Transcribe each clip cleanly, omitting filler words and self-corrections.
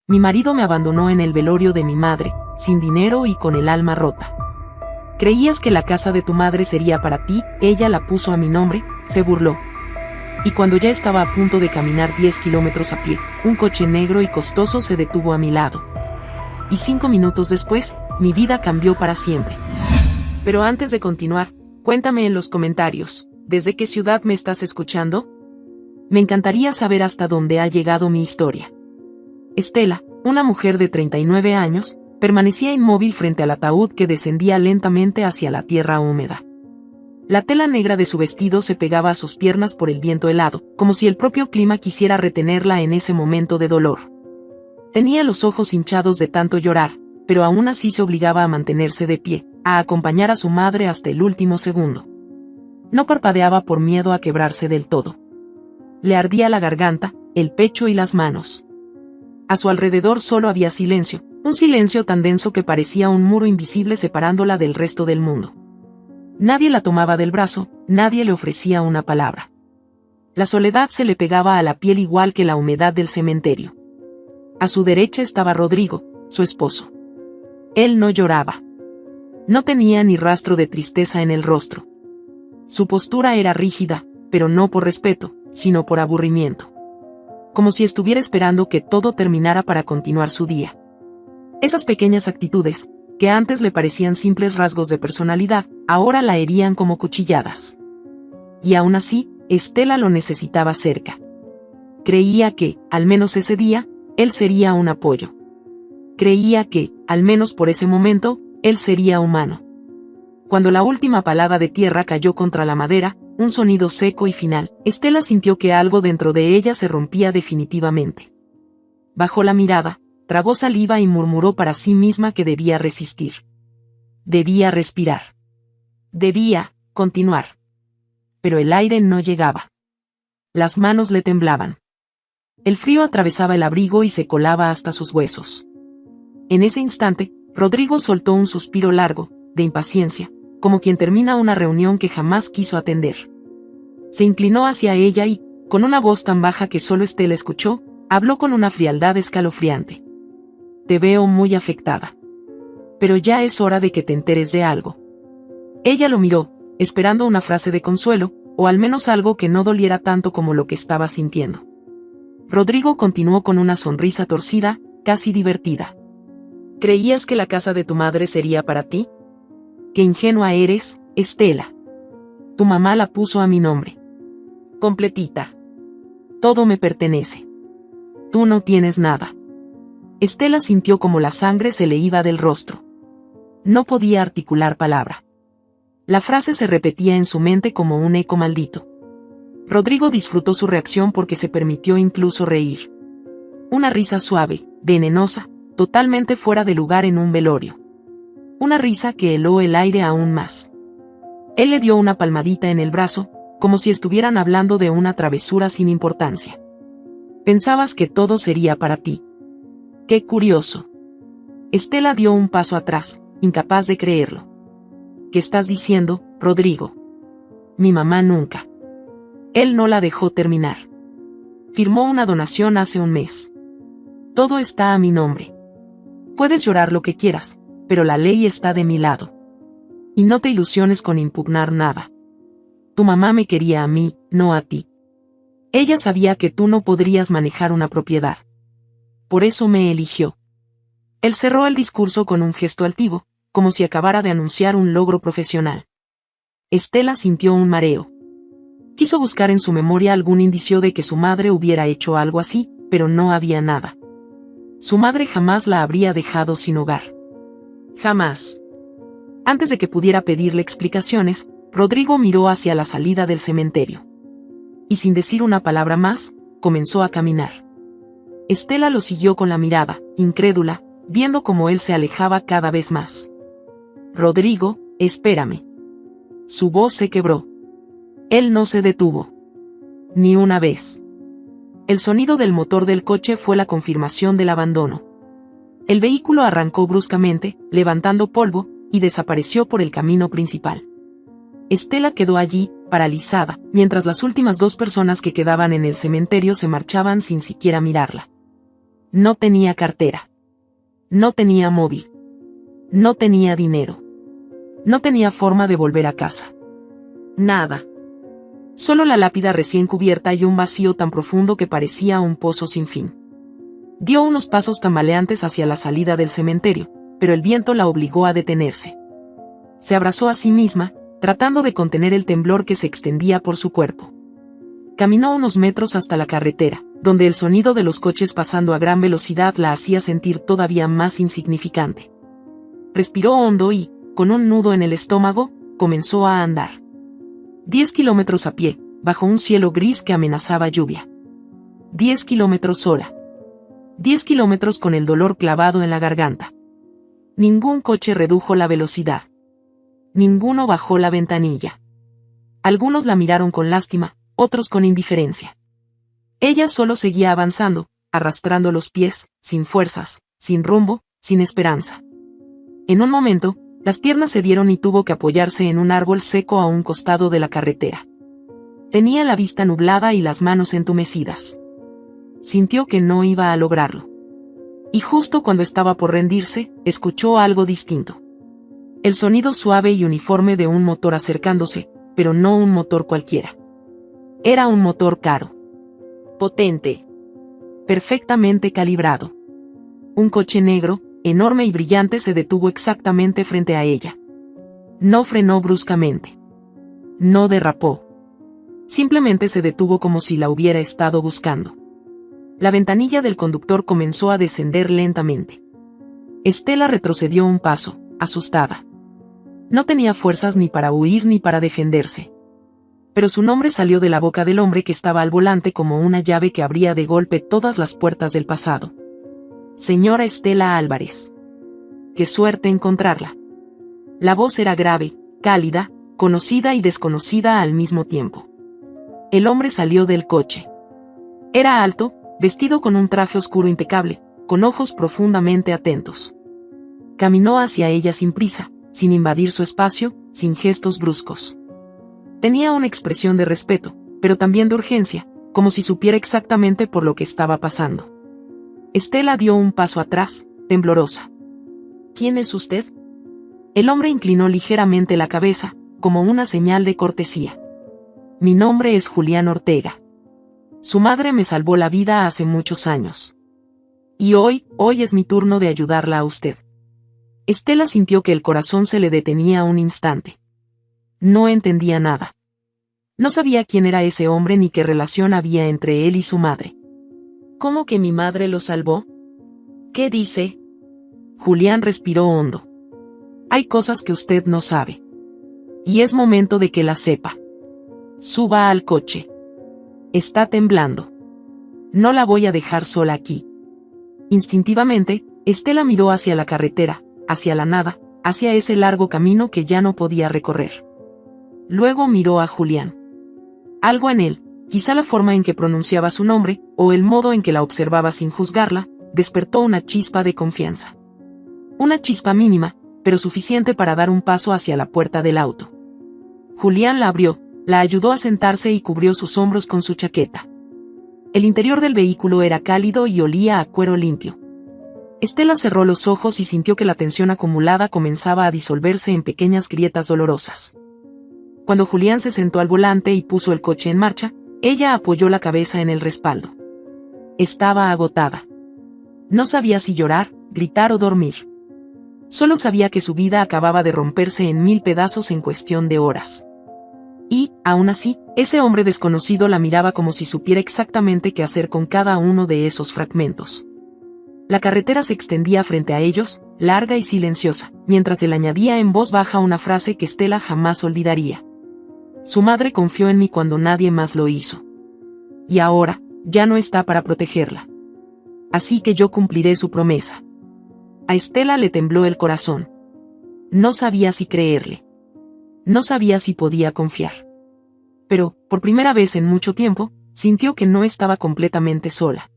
Mi marido me abandonó en el velorio de mi madre, sin dinero y con el alma rota. Creías que la casa de tu madre sería para ti, ella la puso a mi nombre, se burló. Y cuando ya estaba a punto de caminar 10 kilómetros a pie, un coche negro y costoso se detuvo a mi lado. Y 5 minutos después, mi vida cambió para siempre. Pero antes de continuar, cuéntame en los comentarios, ¿desde qué ciudad me estás escuchando? Me encantaría saber hasta dónde ha llegado mi historia. Estela, una mujer de 39 años, permanecía inmóvil frente al ataúd que descendía lentamente hacia la tierra húmeda. La tela negra de su vestido se pegaba a sus piernas por el viento helado, como si el propio clima quisiera retenerla en ese momento de dolor. Tenía los ojos hinchados de tanto llorar, pero aún así se obligaba a mantenerse de pie, a acompañar a su madre hasta el último segundo. No parpadeaba por miedo a quebrarse del todo. Le ardía la garganta, el pecho y las manos. A su alrededor solo había silencio, un silencio tan denso que parecía un muro invisible separándola del resto del mundo. Nadie la tomaba del brazo, nadie le ofrecía una palabra. La soledad se le pegaba a la piel igual que la humedad del cementerio. A su derecha estaba Rodrigo, su esposo. Él no lloraba. No tenía ni rastro de tristeza en el rostro. Su postura era rígida, pero no por respeto, sino por aburrimiento. Como si estuviera esperando que todo terminara para continuar su día. Esas pequeñas actitudes, que antes le parecían simples rasgos de personalidad, ahora la herían como cuchilladas. Y aún así, Estela lo necesitaba cerca. Creía que, al menos ese día, él sería un apoyo. Creía que, al menos por ese momento, él sería humano. Cuando la última palada de tierra cayó contra la madera, un sonido seco y final, Estela sintió que algo dentro de ella se rompía definitivamente. Bajó la mirada, tragó saliva y murmuró para sí misma que debía resistir. Debía respirar. Debía continuar. Pero el aire no llegaba. Las manos le temblaban. El frío atravesaba el abrigo y se colaba hasta sus huesos. En ese instante, Rodrigo soltó un suspiro largo, de impaciencia, como quien termina una reunión que jamás quiso atender. Se inclinó hacia ella y, con una voz tan baja que solo Estela escuchó, habló con una frialdad escalofriante. Te veo muy afectada. Pero ya es hora de que te enteres de algo. Ella lo miró, esperando una frase de consuelo, o al menos algo que no doliera tanto como lo que estaba sintiendo. Rodrigo continuó con una sonrisa torcida, casi divertida. ¿Creías que la casa de tu madre sería para ti? Qué ingenua eres, Estela. Tu mamá la puso a mi nombre. Completita. Todo me pertenece. Tú no tienes nada. Estela sintió como la sangre se le iba del rostro. No podía articular palabra. La frase se repetía en su mente como un eco maldito. Rodrigo disfrutó su reacción porque se permitió incluso reír. Una risa suave, venenosa, totalmente fuera de lugar en un velorio. Una risa que heló el aire aún más. Él le dio una palmadita en el brazo, como si estuvieran hablando de una travesura sin importancia. Pensabas que todo sería para ti. ¡Qué curioso! Estela dio un paso atrás, incapaz de creerlo. ¿Qué estás diciendo, Rodrigo? Mi mamá nunca. Él no la dejó terminar. Firmó una donación hace un mes. Todo está a mi nombre. Puedes llorar lo que quieras, pero la ley está de mi lado. Y no te ilusiones con impugnar nada. Tu mamá me quería a mí, no a ti. Ella sabía que tú no podrías manejar una propiedad. Por eso me eligió. Él cerró el discurso con un gesto altivo, como si acabara de anunciar un logro profesional. Estela sintió un mareo. Quiso buscar en su memoria algún indicio de que su madre hubiera hecho algo así, pero no había nada. Su madre jamás la habría dejado sin hogar. Jamás. Antes de que pudiera pedirle explicaciones, Rodrigo miró hacia la salida del cementerio. Y sin decir una palabra más, comenzó a caminar. Estela lo siguió con la mirada, incrédula, viendo cómo él se alejaba cada vez más. Rodrigo, espérame. Su voz se quebró. Él no se detuvo. Ni una vez. El sonido del motor del coche fue la confirmación del abandono. El vehículo arrancó bruscamente, levantando polvo, y desapareció por el camino principal. Estela quedó allí, paralizada, mientras las últimas 2 personas que quedaban en el cementerio se marchaban sin siquiera mirarla. No tenía cartera. No tenía móvil. No tenía dinero. No tenía forma de volver a casa. Nada. Solo la lápida recién cubierta y un vacío tan profundo que parecía un pozo sin fin. Dio unos pasos tambaleantes hacia la salida del cementerio, pero el viento la obligó a detenerse. Se abrazó a sí misma, tratando de contener el temblor que se extendía por su cuerpo. Caminó unos metros hasta la carretera, donde el sonido de los coches pasando a gran velocidad la hacía sentir todavía más insignificante. Respiró hondo y, con un nudo en el estómago, comenzó a andar. 10 kilómetros a pie, bajo un cielo gris que amenazaba lluvia. 10 kilómetros hora. 10 kilómetros con el dolor clavado en la garganta. Ningún coche redujo la velocidad. Ninguno bajó la ventanilla. Algunos la miraron con lástima, otros con indiferencia. Ella solo seguía avanzando, arrastrando los pies, sin fuerzas, sin rumbo, sin esperanza. En un momento, las piernas cedieron y tuvo que apoyarse en un árbol seco a un costado de la carretera. Tenía la vista nublada y las manos entumecidas. Sintió que no iba a lograrlo. Y justo cuando estaba por rendirse, escuchó algo distinto. El sonido suave y uniforme de un motor acercándose, pero no un motor cualquiera. Era un motor caro. Potente. Perfectamente calibrado. Un coche negro, enorme y brillante, se detuvo exactamente frente a ella. No frenó bruscamente. No derrapó. Simplemente se detuvo como si la hubiera estado buscando. La ventanilla del conductor comenzó a descender lentamente. Estela retrocedió un paso, asustada. No tenía fuerzas ni para huir ni para defenderse. Pero su nombre salió de la boca del hombre que estaba al volante como una llave que abría de golpe todas las puertas del pasado. Señora Estela Álvarez. Qué suerte encontrarla. La voz era grave, cálida, conocida y desconocida al mismo tiempo. El hombre salió del coche. Era alto, vestido con un traje oscuro impecable, con ojos profundamente atentos. Caminó hacia ella sin prisa, sin invadir su espacio, sin gestos bruscos. Tenía una expresión de respeto, pero también de urgencia, como si supiera exactamente por lo que estaba pasando. Estela dio un paso atrás, temblorosa. ¿Quién es usted? El hombre inclinó ligeramente la cabeza, como una señal de cortesía. Mi nombre es Julián Ortega. Su madre me salvó la vida hace muchos años. Y hoy es mi turno de ayudarla a usted. Estela sintió que el corazón se le detenía un instante. No entendía nada. No sabía quién era ese hombre ni qué relación había entre él y su madre. ¿Cómo que mi madre lo salvó? ¿Qué dice? Julián respiró hondo. Hay cosas que usted no sabe. Y es momento de que las sepa. Suba al coche. Está temblando. No la voy a dejar sola aquí. Instintivamente, Estela miró hacia la carretera, hacia la nada, hacia ese largo camino que ya no podía recorrer. Luego miró a Julián. Algo en él, quizá la forma en que pronunciaba su nombre, o el modo en que la observaba sin juzgarla, despertó una chispa de confianza. Una chispa mínima, pero suficiente para dar un paso hacia la puerta del auto. Julián la abrió, la ayudó a sentarse y cubrió sus hombros con su chaqueta. El interior del vehículo era cálido y olía a cuero limpio. Estela cerró los ojos y sintió que la tensión acumulada comenzaba a disolverse en pequeñas grietas dolorosas. Cuando Julián se sentó al volante y puso el coche en marcha, ella apoyó la cabeza en el respaldo. Estaba agotada. No sabía si llorar, gritar o dormir. Solo sabía que su vida acababa de romperse en 1000 pedazos en cuestión de horas. Y, aún así, ese hombre desconocido la miraba como si supiera exactamente qué hacer con cada uno de esos fragmentos. La carretera se extendía frente a ellos, larga y silenciosa, mientras él añadía en voz baja una frase que Estela jamás olvidaría. Su madre confió en mí cuando nadie más lo hizo. Y ahora, ya no está para protegerla. Así que yo cumpliré su promesa. A Estela le tembló el corazón. No sabía si creerle. No sabía si podía confiar. Pero, por primera vez en mucho tiempo, sintió que no estaba completamente sola.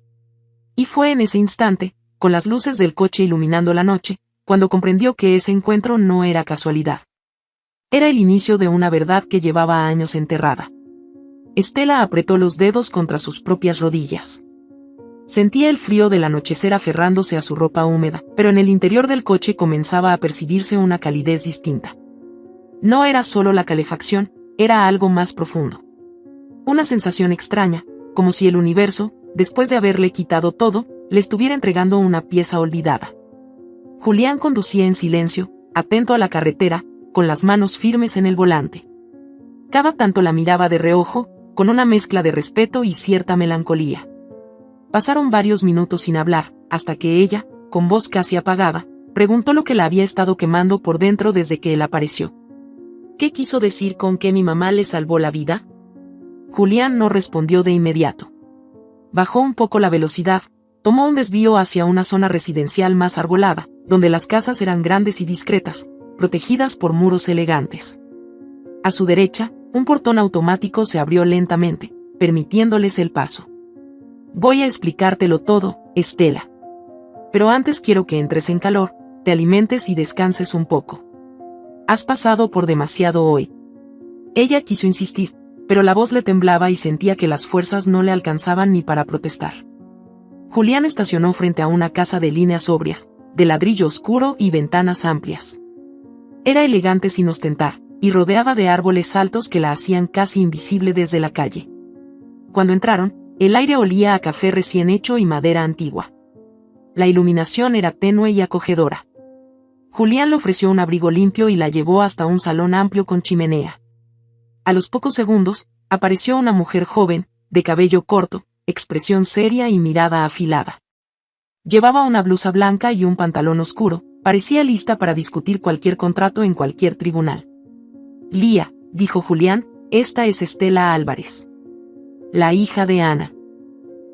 Y fue en ese instante, con las luces del coche iluminando la noche, cuando comprendió que ese encuentro no era casualidad. Era el inicio de una verdad que llevaba años enterrada. Estela apretó los dedos contra sus propias rodillas. Sentía el frío del anochecer aferrándose a su ropa húmeda, pero en el interior del coche comenzaba a percibirse una calidez distinta. No era solo la calefacción, era algo más profundo. Una sensación extraña, como si el universo, después de haberle quitado todo, le estuviera entregando una pieza olvidada. Julián conducía en silencio, atento a la carretera, con las manos firmes en el volante. Cada tanto la miraba de reojo, con una mezcla de respeto y cierta melancolía. Pasaron varios minutos sin hablar, hasta que ella, con voz casi apagada, preguntó lo que la había estado quemando por dentro desde que él apareció. ¿Qué quiso decir con que mi mamá le salvó la vida? Julián no respondió de inmediato. Bajó un poco la velocidad, tomó un desvío hacia una zona residencial más arbolada, donde las casas eran grandes y discretas, protegidas por muros elegantes. A su derecha, un portón automático se abrió lentamente, permitiéndoles el paso. Voy a explicártelo todo, Estela. Pero antes quiero que entres en calor, te alimentes y descanses un poco. Has pasado por demasiado hoy. Ella quiso insistir, pero la voz le temblaba y sentía que las fuerzas no le alcanzaban ni para protestar. Julián estacionó frente a una casa de líneas sobrias, de ladrillo oscuro y ventanas amplias. Era elegante sin ostentar, y rodeada de árboles altos que la hacían casi invisible desde la calle. Cuando entraron, el aire olía a café recién hecho y madera antigua. La iluminación era tenue y acogedora. Julián le ofreció un abrigo limpio y la llevó hasta un salón amplio con chimenea. A los pocos segundos, apareció una mujer joven, de cabello corto, expresión seria y mirada afilada. Llevaba una blusa blanca y un pantalón oscuro, parecía lista para discutir cualquier contrato en cualquier tribunal. Lía, dijo Julián, esta es Estela Álvarez. La hija de Ana.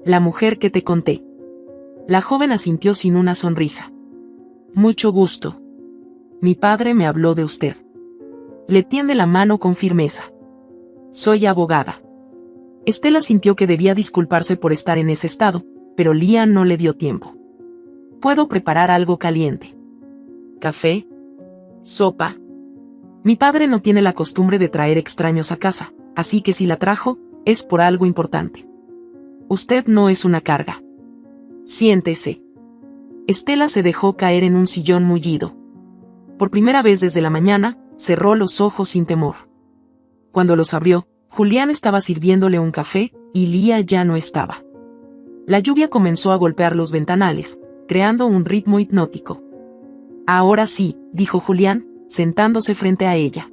La mujer que te conté. La joven asintió sin una sonrisa. Mucho gusto. Mi padre me habló de usted. Le tiende la mano con firmeza. Soy abogada. Estela sintió que debía disculparse por estar en ese estado, pero Lía no le dio tiempo. ¿Puedo preparar algo caliente? ¿Café? ¿Sopa? Mi padre no tiene la costumbre de traer extraños a casa, así que si la trajo, es por algo importante. Usted no es una carga. Siéntese. Estela se dejó caer en un sillón mullido. Por primera vez desde la mañana, cerró los ojos sin temor. Cuando los abrió, Julián estaba sirviéndole un café, y Lía ya no estaba. La lluvia comenzó a golpear los ventanales, creando un ritmo hipnótico. Ahora sí, dijo Julián, sentándose frente a ella.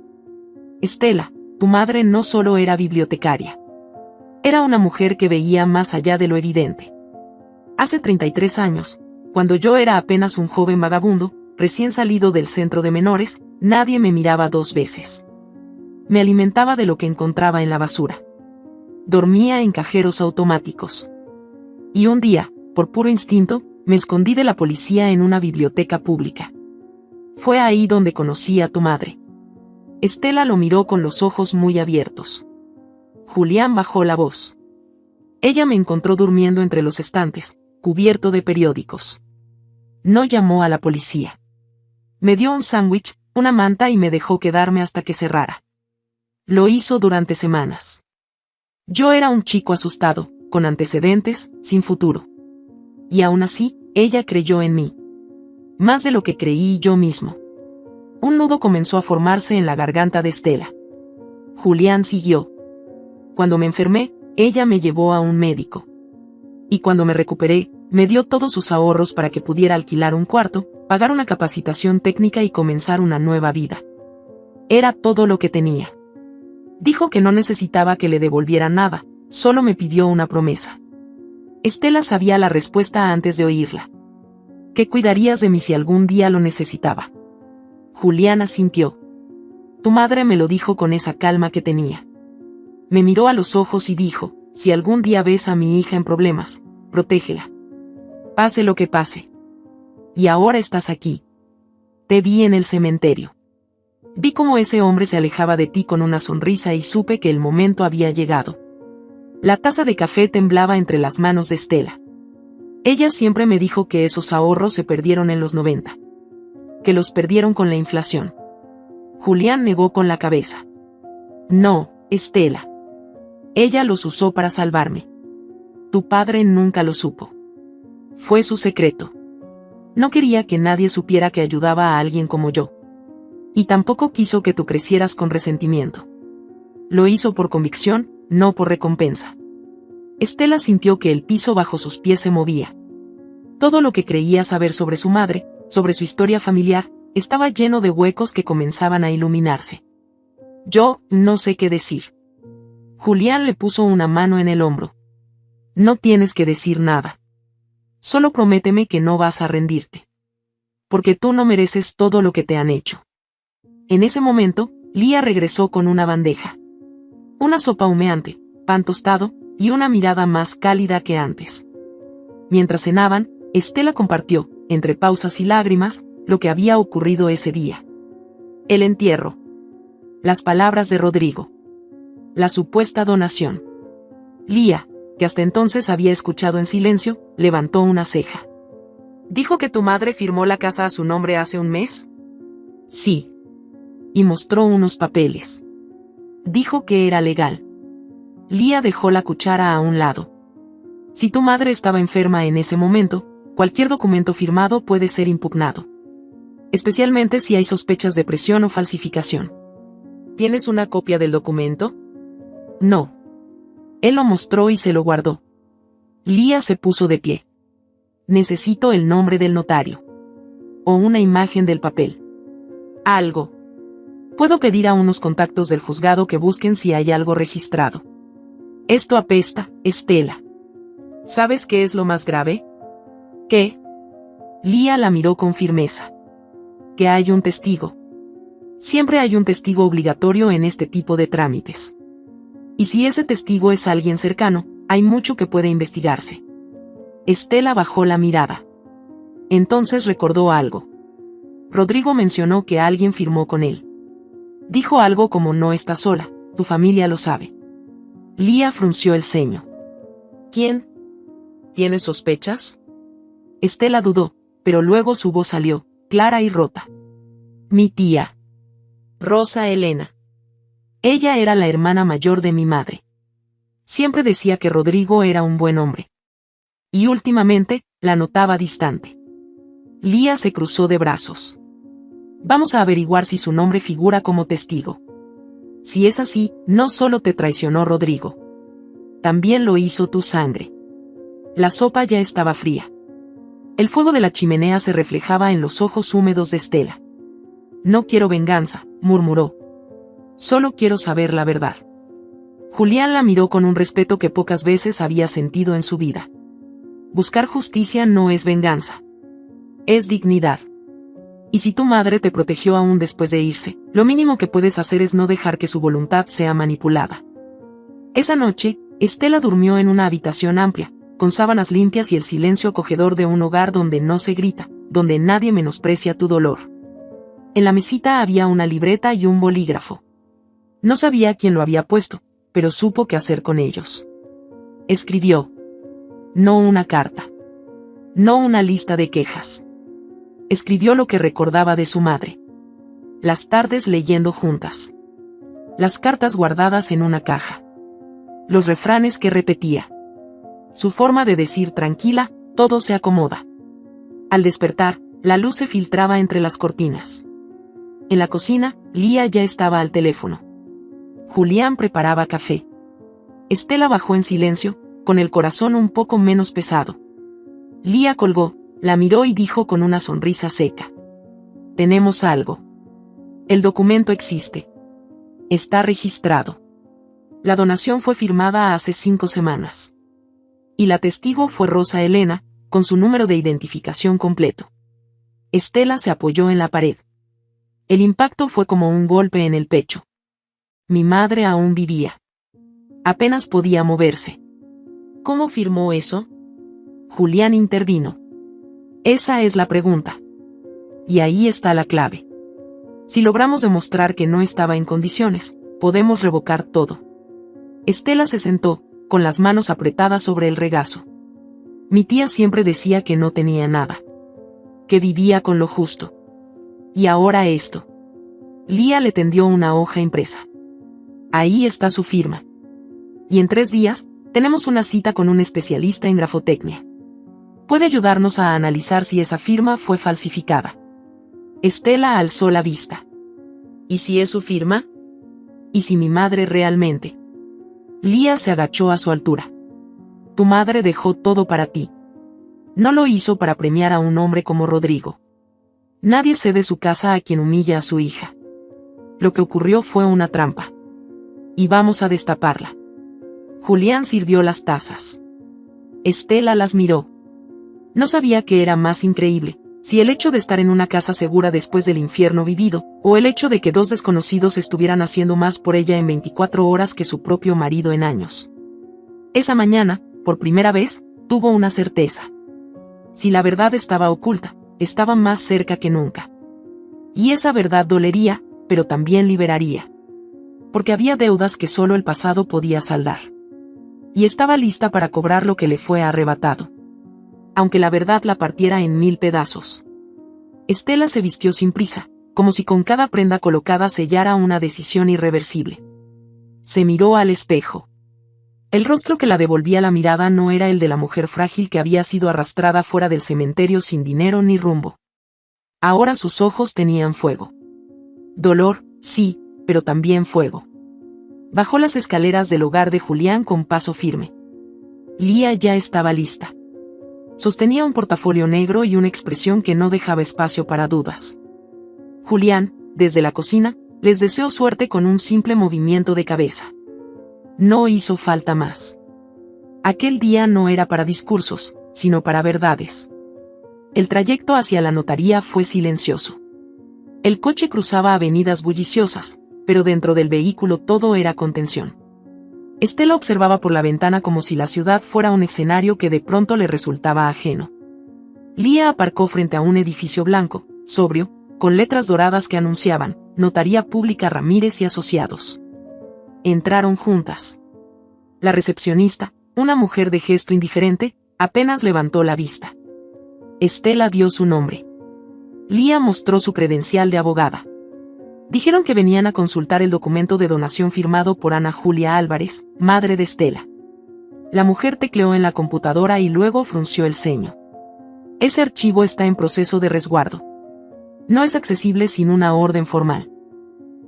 Estela, tu madre no solo era bibliotecaria. Era una mujer que veía más allá de lo evidente. Hace 33 años, cuando yo era apenas un joven vagabundo, recién salido del centro de menores, nadie me miraba dos veces. Me alimentaba de lo que encontraba en la basura. Dormía en cajeros automáticos. Y un día, por puro instinto, me escondí de la policía en una biblioteca pública. Fue ahí donde conocí a tu madre. Estela lo miró con los ojos muy abiertos. Julián bajó la voz. Ella me encontró durmiendo entre los estantes, cubierto de periódicos. No llamó a la policía. Me dio un sándwich, una manta y me dejó quedarme hasta que cerrara. Lo hizo durante semanas. Yo era un chico asustado, con antecedentes, sin futuro. Y aún así, ella creyó en mí. Más de lo que creí yo mismo. Un nudo comenzó a formarse en la garganta de Estela. Julián siguió. Cuando me enfermé, ella me llevó a un médico. Y cuando me recuperé, me dio todos sus ahorros para que pudiera alquilar un cuarto, pagar una capacitación técnica y comenzar una nueva vida. Era todo lo que tenía. Dijo que no necesitaba que le devolviera nada, solo me pidió una promesa. Estela sabía la respuesta antes de oírla. ¿Qué cuidarías de mí si algún día lo necesitaba? Julián asintió. Tu madre me lo dijo con esa calma que tenía. Me miró a los ojos y dijo, si algún día ves a mi hija en problemas, protégela. Pase lo que pase. Y ahora estás aquí. Te vi en el cementerio. Vi cómo ese hombre se alejaba de ti con una sonrisa y supe que el momento había llegado. La taza de café temblaba entre las manos de Estela. Ella siempre me dijo que esos ahorros se perdieron en los 90. Que los perdieron con la inflación. Julián negó con la cabeza. No, Estela. Ella los usó para salvarme. Tu padre nunca lo supo. Fue su secreto. No quería que nadie supiera que ayudaba a alguien como yo. Y tampoco quiso que tú crecieras con resentimiento. Lo hizo por convicción, no por recompensa. Estela sintió que el piso bajo sus pies se movía. Todo lo que creía saber sobre su madre, sobre su historia familiar, estaba lleno de huecos que comenzaban a iluminarse. Yo no sé qué decir. Julián le puso una mano en el hombro. No tienes que decir nada. Solo prométeme que no vas a rendirte. Porque tú no mereces todo lo que te han hecho. En ese momento, Lía regresó con una bandeja. Una sopa humeante, pan tostado, y una mirada más cálida que antes. Mientras cenaban, Estela compartió, entre pausas y lágrimas, lo que había ocurrido ese día. El entierro. Las palabras de Rodrigo. La supuesta donación. Lía, que hasta entonces había escuchado en silencio, levantó una ceja. ¿Dijo que tu madre firmó la casa a su nombre hace un mes? Sí. Y mostró unos papeles. Dijo que era legal. Lía dejó la cuchara a un lado. Si tu madre estaba enferma en ese momento, cualquier documento firmado puede ser impugnado. Especialmente si hay sospechas de presión o falsificación. ¿Tienes una copia del documento? No. Él lo mostró y se lo guardó. Lía se puso de pie. Necesito el nombre del notario. O una imagen del papel. Algo. Puedo pedir a unos contactos del juzgado que busquen si hay algo registrado. Esto apesta, Estela. ¿Sabes qué es lo más grave? ¿Qué? Lía la miró con firmeza. Que hay un testigo. Siempre hay un testigo obligatorio en este tipo de trámites. Y si ese testigo es alguien cercano, hay mucho que puede investigarse. Estela bajó la mirada. Entonces recordó algo. Rodrigo mencionó que alguien firmó con él. Dijo algo como no estás sola, tu familia lo sabe. Lía frunció el ceño. ¿Quién? ¿Tienes sospechas? Estela dudó, pero luego su voz salió, clara y rota. Mi tía. Rosa Elena. Ella era la hermana mayor de mi madre. Siempre decía que Rodrigo era un buen hombre. Y últimamente, la notaba distante. Lía se cruzó de brazos. Vamos a averiguar si su nombre figura como testigo. Si es así, no solo te traicionó Rodrigo. También lo hizo tu sangre. La sopa ya estaba fría. El fuego de la chimenea se reflejaba en los ojos húmedos de Estela. No quiero venganza, murmuró. Solo quiero saber la verdad. Julián la miró con un respeto que pocas veces había sentido en su vida. Buscar justicia no es venganza. Es dignidad. Y si tu madre te protegió aún después de irse, lo mínimo que puedes hacer es no dejar que su voluntad sea manipulada. Esa noche, Estela durmió en una habitación amplia, con sábanas limpias y el silencio acogedor de un hogar donde no se grita, donde nadie menosprecia tu dolor. En la mesita había una libreta y un bolígrafo. No sabía quién lo había puesto, pero supo qué hacer con ellos. Escribió. No una carta. No una lista de quejas. Escribió lo que recordaba de su madre. Las tardes leyendo juntas. Las cartas guardadas en una caja. Los refranes que repetía. Su forma de decir tranquila, todo se acomoda. Al despertar, la luz se filtraba entre las cortinas. En la cocina, Lía ya estaba al teléfono. Julián preparaba café. Estela bajó en silencio, con el corazón un poco menos pesado. Lía colgó, la miró y dijo con una sonrisa seca. Tenemos algo. El documento existe. Está registrado. La donación fue firmada hace 5 semanas. Y la testigo fue Rosa Elena, con su número de identificación completo. Estela se apoyó en la pared. El impacto fue como un golpe en el pecho. Mi madre aún vivía. Apenas podía moverse. ¿Cómo firmó eso? Julián intervino. Esa es la pregunta. Y ahí está la clave. Si logramos demostrar que no estaba en condiciones, podemos revocar todo. Estela se sentó, con las manos apretadas sobre el regazo. Mi tía siempre decía que no tenía nada. Que vivía con lo justo. Y ahora esto. Lía le tendió una hoja impresa. Ahí está su firma. Y en 3 días, tenemos una cita con un especialista en grafotecnia. puede ayudarnos a analizar si esa firma fue falsificada. Estela alzó la vista. ¿Y si es su firma? ¿Y si mi madre realmente? Lía se agachó a su altura. Tu madre dejó todo para ti. No lo hizo para premiar a un hombre como Rodrigo. Nadie cede su casa a quien humilla a su hija. Lo que ocurrió fue una trampa. Y vamos a destaparla. Julián sirvió las tazas. Estela las miró. No sabía qué era más increíble, si el hecho de estar en una casa segura después del infierno vivido, o el hecho de que dos desconocidos estuvieran haciendo más por ella en 24 horas que su propio marido en años. Esa mañana, por primera vez, tuvo una certeza. Si la verdad estaba oculta, estaba más cerca que nunca. Y esa verdad dolería, pero también liberaría. Porque había deudas que solo el pasado podía saldar. Y estaba lista para cobrar lo que le fue arrebatado. Aunque la verdad la partiera en 1000 pedazos. Estela se vistió sin prisa, como si con cada prenda colocada sellara una decisión irreversible. Se miró al espejo. El rostro que la devolvía la mirada no era el de la mujer frágil que había sido arrastrada fuera del cementerio sin dinero ni rumbo. Ahora sus ojos tenían fuego. Dolor, sí, pero también fuego. Bajó las escaleras del hogar de Julián con paso firme. Lía ya estaba lista. Sostenía un portafolio negro y una expresión que no dejaba espacio para dudas. Julián, desde la cocina, les deseó suerte con un simple movimiento de cabeza. No hizo falta más. Aquel día no era para discursos, sino para verdades. El trayecto hacia la notaría fue silencioso. El coche cruzaba avenidas bulliciosas, pero dentro del vehículo todo era contención. Estela observaba por la ventana como si la ciudad fuera un escenario que de pronto le resultaba ajeno. Lía aparcó frente a un edificio blanco, sobrio, con letras doradas que anunciaban, Notaría Pública Ramírez y Asociados. Entraron juntas. La recepcionista, una mujer de gesto indiferente, apenas levantó la vista. Estela dio su nombre. Lía mostró su credencial de abogada. Dijeron que venían a consultar el documento de donación firmado por Ana Julia Álvarez, madre de Estela. La mujer tecleó en la computadora y luego frunció el ceño. Ese archivo está en proceso de resguardo. No es accesible sin una orden formal.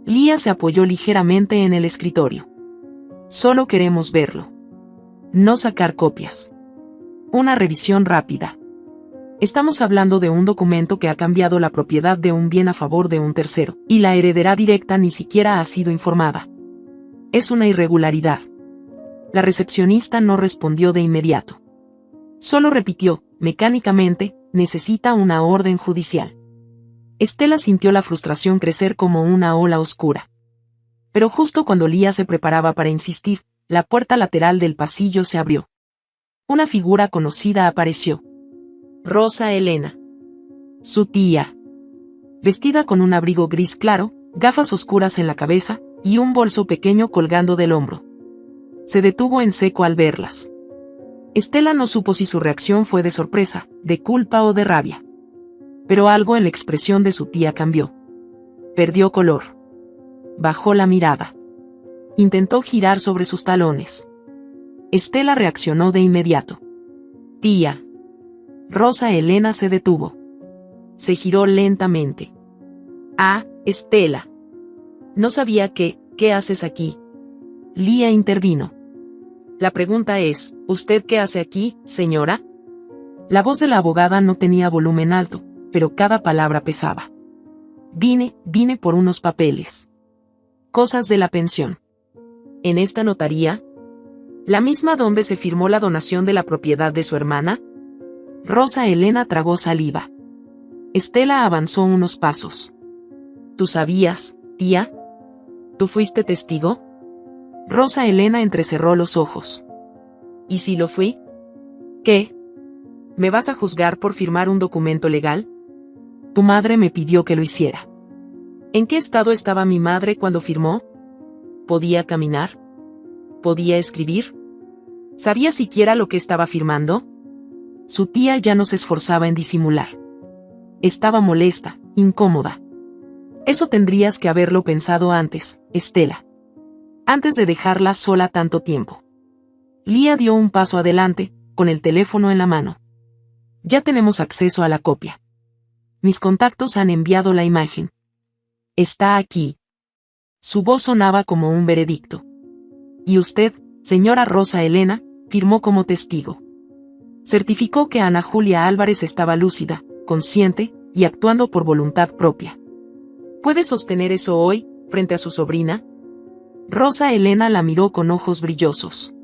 Lía se apoyó ligeramente en el escritorio. Solo queremos verlo. No sacar copias. Una revisión rápida. Estamos hablando de un documento que ha cambiado la propiedad de un bien a favor de un tercero, y la heredera directa ni siquiera ha sido informada. Es una irregularidad. La recepcionista no respondió de inmediato. Solo repitió, mecánicamente, necesita una orden judicial. Estela sintió la frustración crecer como una ola oscura. Pero justo cuando Lía se preparaba para insistir, la puerta lateral del pasillo se abrió. Una figura conocida apareció. Rosa Elena. Su tía. Vestida con un abrigo gris claro, gafas oscuras en la cabeza, y un bolso pequeño colgando del hombro. Se detuvo en seco al verlas. Estela no supo si su reacción fue de sorpresa, de culpa o de rabia. Pero algo en la expresión de su tía cambió. Perdió color. Bajó la mirada. Intentó girar sobre sus talones. Estela reaccionó de inmediato. Tía. Rosa Elena se detuvo. Se giró lentamente. Ah, Estela. No sabía ¿qué haces aquí? Lía intervino. La pregunta es, ¿usted qué hace aquí, señora? La voz de la abogada no tenía volumen alto, pero cada palabra pesaba. Vine por unos papeles. Cosas de la pensión. ¿En esta notaría? ¿La misma donde se firmó la donación de la propiedad de su hermana? Rosa Elena tragó saliva. Estela avanzó unos pasos. ¿Tú sabías, tía? ¿Tú fuiste testigo? Rosa Elena entrecerró los ojos. ¿Y si lo fui? ¿Qué? ¿Me vas a juzgar por firmar un documento legal? Tu madre me pidió que lo hiciera. ¿En qué estado estaba mi madre cuando firmó? ¿Podía caminar? ¿Podía escribir? ¿Sabía siquiera lo que estaba firmando? Su tía ya no se esforzaba en disimular. Estaba molesta, incómoda. Eso tendrías que haberlo pensado antes, Estela. Antes de dejarla sola tanto tiempo. Lía dio un paso adelante, con el teléfono en la mano. Ya tenemos acceso a la copia. Mis contactos han enviado la imagen. Está aquí. Su voz sonaba como un veredicto. Y usted, señora Rosa Elena, firmó como testigo. Certificó que Ana Julia Álvarez estaba lúcida, consciente, y actuando por voluntad propia. ¿Puede sostener eso hoy, frente a su sobrina? Rosa Elena la miró con ojos brillosos.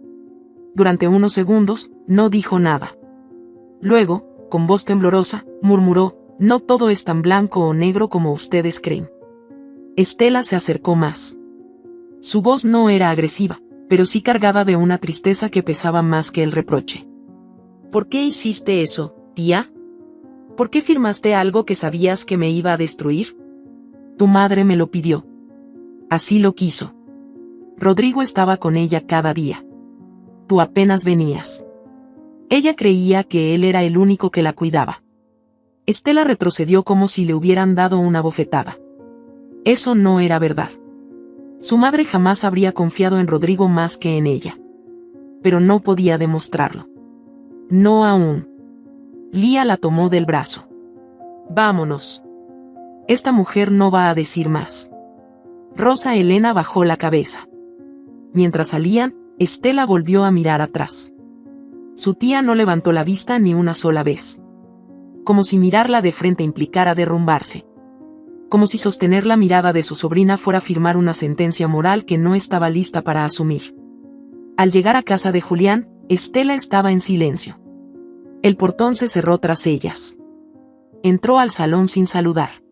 Durante unos segundos, no dijo nada. Luego, con voz temblorosa, murmuró, no todo es tan blanco o negro como ustedes creen. Estela se acercó más. Su voz no era agresiva, pero sí cargada de una tristeza que pesaba más que el reproche. ¿Por qué hiciste eso, tía? ¿Por qué firmaste algo que sabías que me iba a destruir? Tu madre me lo pidió. Así lo quiso. Rodrigo estaba con ella cada día. Tú apenas venías. Ella creía que él era el único que la cuidaba. Estela retrocedió como si le hubieran dado una bofetada. Eso no era verdad. Su madre jamás habría confiado en Rodrigo más que en ella. Pero no podía demostrarlo. No aún. Lía la tomó del brazo. Vámonos. Esta mujer no va a decir más. Rosa Elena bajó la cabeza. Mientras salían, Estela volvió a mirar atrás. Su tía no levantó la vista ni una sola vez. Como si mirarla de frente implicara derrumbarse. Como si sostener la mirada de su sobrina fuera firmar una sentencia moral que no estaba lista para asumir. Al llegar a casa de Julián, Estela estaba en silencio. El portón se cerró tras ellas. Entró al salón sin saludar.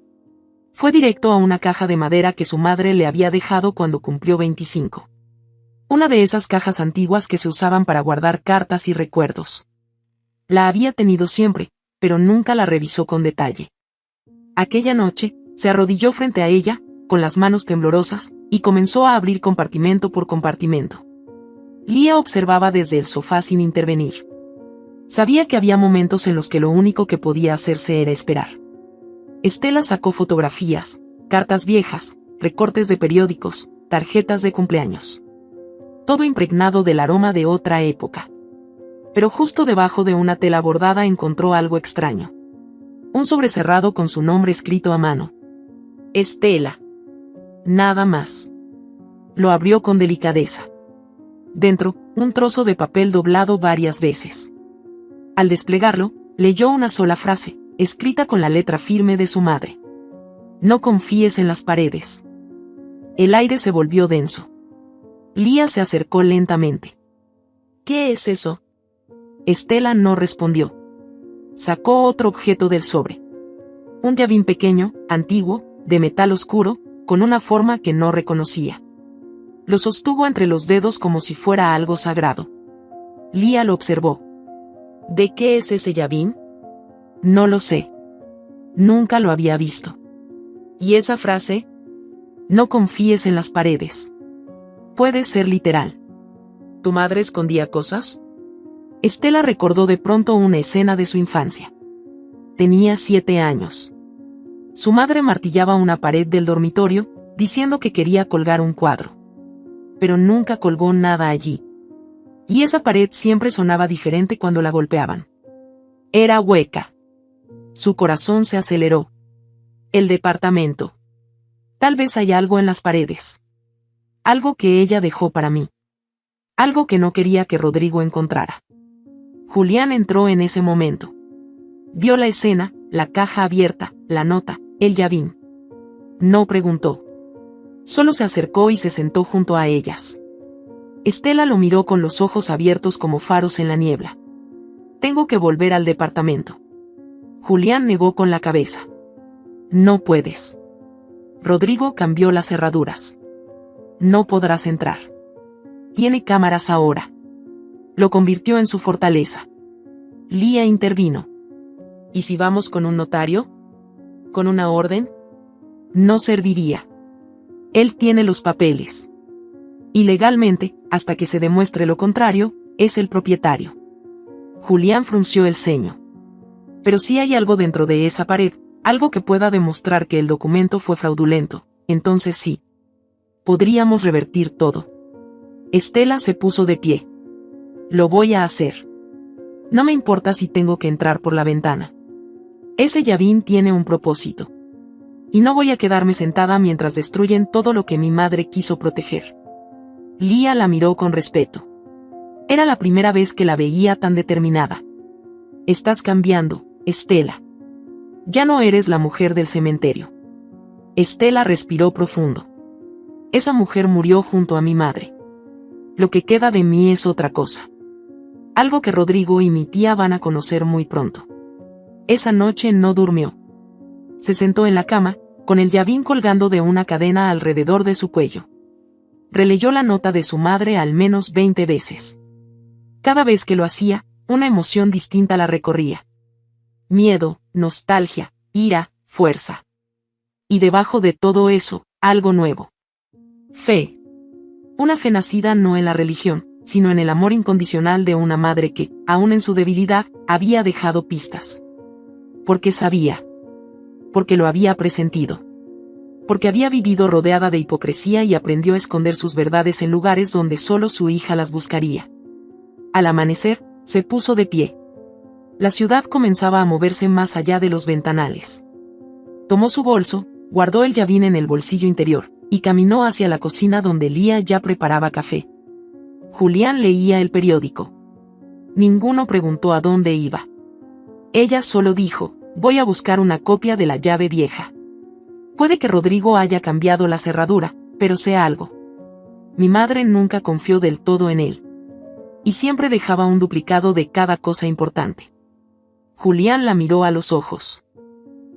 Fue directo a una caja de madera que su madre le había dejado cuando cumplió 25. Una de esas cajas antiguas que se usaban para guardar cartas y recuerdos. La había tenido siempre, pero nunca la revisó con detalle. Aquella noche, se arrodilló frente a ella, con las manos temblorosas, y comenzó a abrir compartimento por compartimento. Lía observaba desde el sofá sin intervenir. Sabía que había momentos en los que lo único que podía hacerse era esperar. Estela sacó fotografías, cartas viejas, recortes de periódicos, tarjetas de cumpleaños. Todo impregnado del aroma de otra época. Pero justo debajo de una tela bordada encontró algo extraño. Un sobre cerrado con su nombre escrito a mano. Estela. Nada más. Lo abrió con delicadeza. Dentro, un trozo de papel doblado varias veces. Al desplegarlo, leyó una sola frase, escrita con la letra firme de su madre. No confíes en las paredes. El aire se volvió denso. Lía se acercó lentamente. ¿Qué es eso? Estela no respondió. Sacó otro objeto del sobre. Un llavín pequeño, antiguo, de metal oscuro, con una forma que no reconocía. Lo sostuvo entre los dedos como si fuera algo sagrado. Lía lo observó. ¿De qué es ese llavín? No lo sé. Nunca lo había visto. ¿Y esa frase? No confíes en las paredes. Puede ser literal. ¿Tu madre escondía cosas? Estela recordó de pronto una escena de su infancia. Tenía 7 años. Su madre martillaba una pared del dormitorio, diciendo que quería colgar un cuadro. Pero nunca colgó nada allí. Y esa pared siempre sonaba diferente cuando la golpeaban. Era hueca. Su corazón se aceleró. El departamento. Tal vez hay algo en las paredes. Algo que ella dejó para mí. Algo que no quería que Rodrigo encontrara. Julián entró en ese momento. Vio la escena, la caja abierta, la nota, el llavín. No preguntó. Solo se acercó y se sentó junto a ellas. Estela lo miró con los ojos abiertos como faros en la niebla. Tengo que volver al departamento. Julián negó con la cabeza. No puedes. Rodrigo cambió las cerraduras. No podrás entrar. Tiene cámaras ahora. Lo convirtió en su fortaleza. Lía intervino. ¿Y si vamos con un notario? ¿Con una orden? No serviría. Él tiene los papeles. Y legalmente, hasta que se demuestre lo contrario, es el propietario. Julián frunció el ceño. Pero si hay algo dentro de esa pared, algo que pueda demostrar que el documento fue fraudulento, entonces sí. Podríamos revertir todo. Estela se puso de pie. Lo voy a hacer. No me importa si tengo que entrar por la ventana. Ese llavín tiene un propósito. Y no voy a quedarme sentada mientras destruyen todo lo que mi madre quiso proteger. Lía la miró con respeto. Era la primera vez que la veía tan determinada. Estás cambiando, Estela. Ya no eres la mujer del cementerio. Estela respiró profundo. Esa mujer murió junto a mi madre. Lo que queda de mí es otra cosa. Algo que Rodrigo y mi tía van a conocer muy pronto. Esa noche no durmió. Se sentó en la cama, con el llavín colgando de una cadena alrededor de su cuello. Releyó la nota de su madre al menos 20 veces. Cada vez que lo hacía, una emoción distinta la recorría. Miedo, nostalgia, ira, fuerza. Y debajo de todo eso, algo nuevo. Fe. Una fe nacida no en la religión, sino en el amor incondicional de una madre que, aun en su debilidad, había dejado pistas. Porque sabía. Porque lo había presentido. Porque había vivido rodeada de hipocresía y aprendió a esconder sus verdades en lugares donde solo su hija las buscaría. Al amanecer, se puso de pie. La ciudad comenzaba a moverse más allá de los ventanales. Tomó su bolso, guardó el llavín en el bolsillo interior, y caminó hacia la cocina donde Lía ya preparaba café. Julián leía el periódico. Ninguno preguntó a dónde iba. Ella solo dijo, voy a buscar una copia de la llave vieja. Puede que Rodrigo haya cambiado la cerradura, pero sé algo. Mi madre nunca confió del todo en él. Y siempre dejaba un duplicado de cada cosa importante. Julián la miró a los ojos.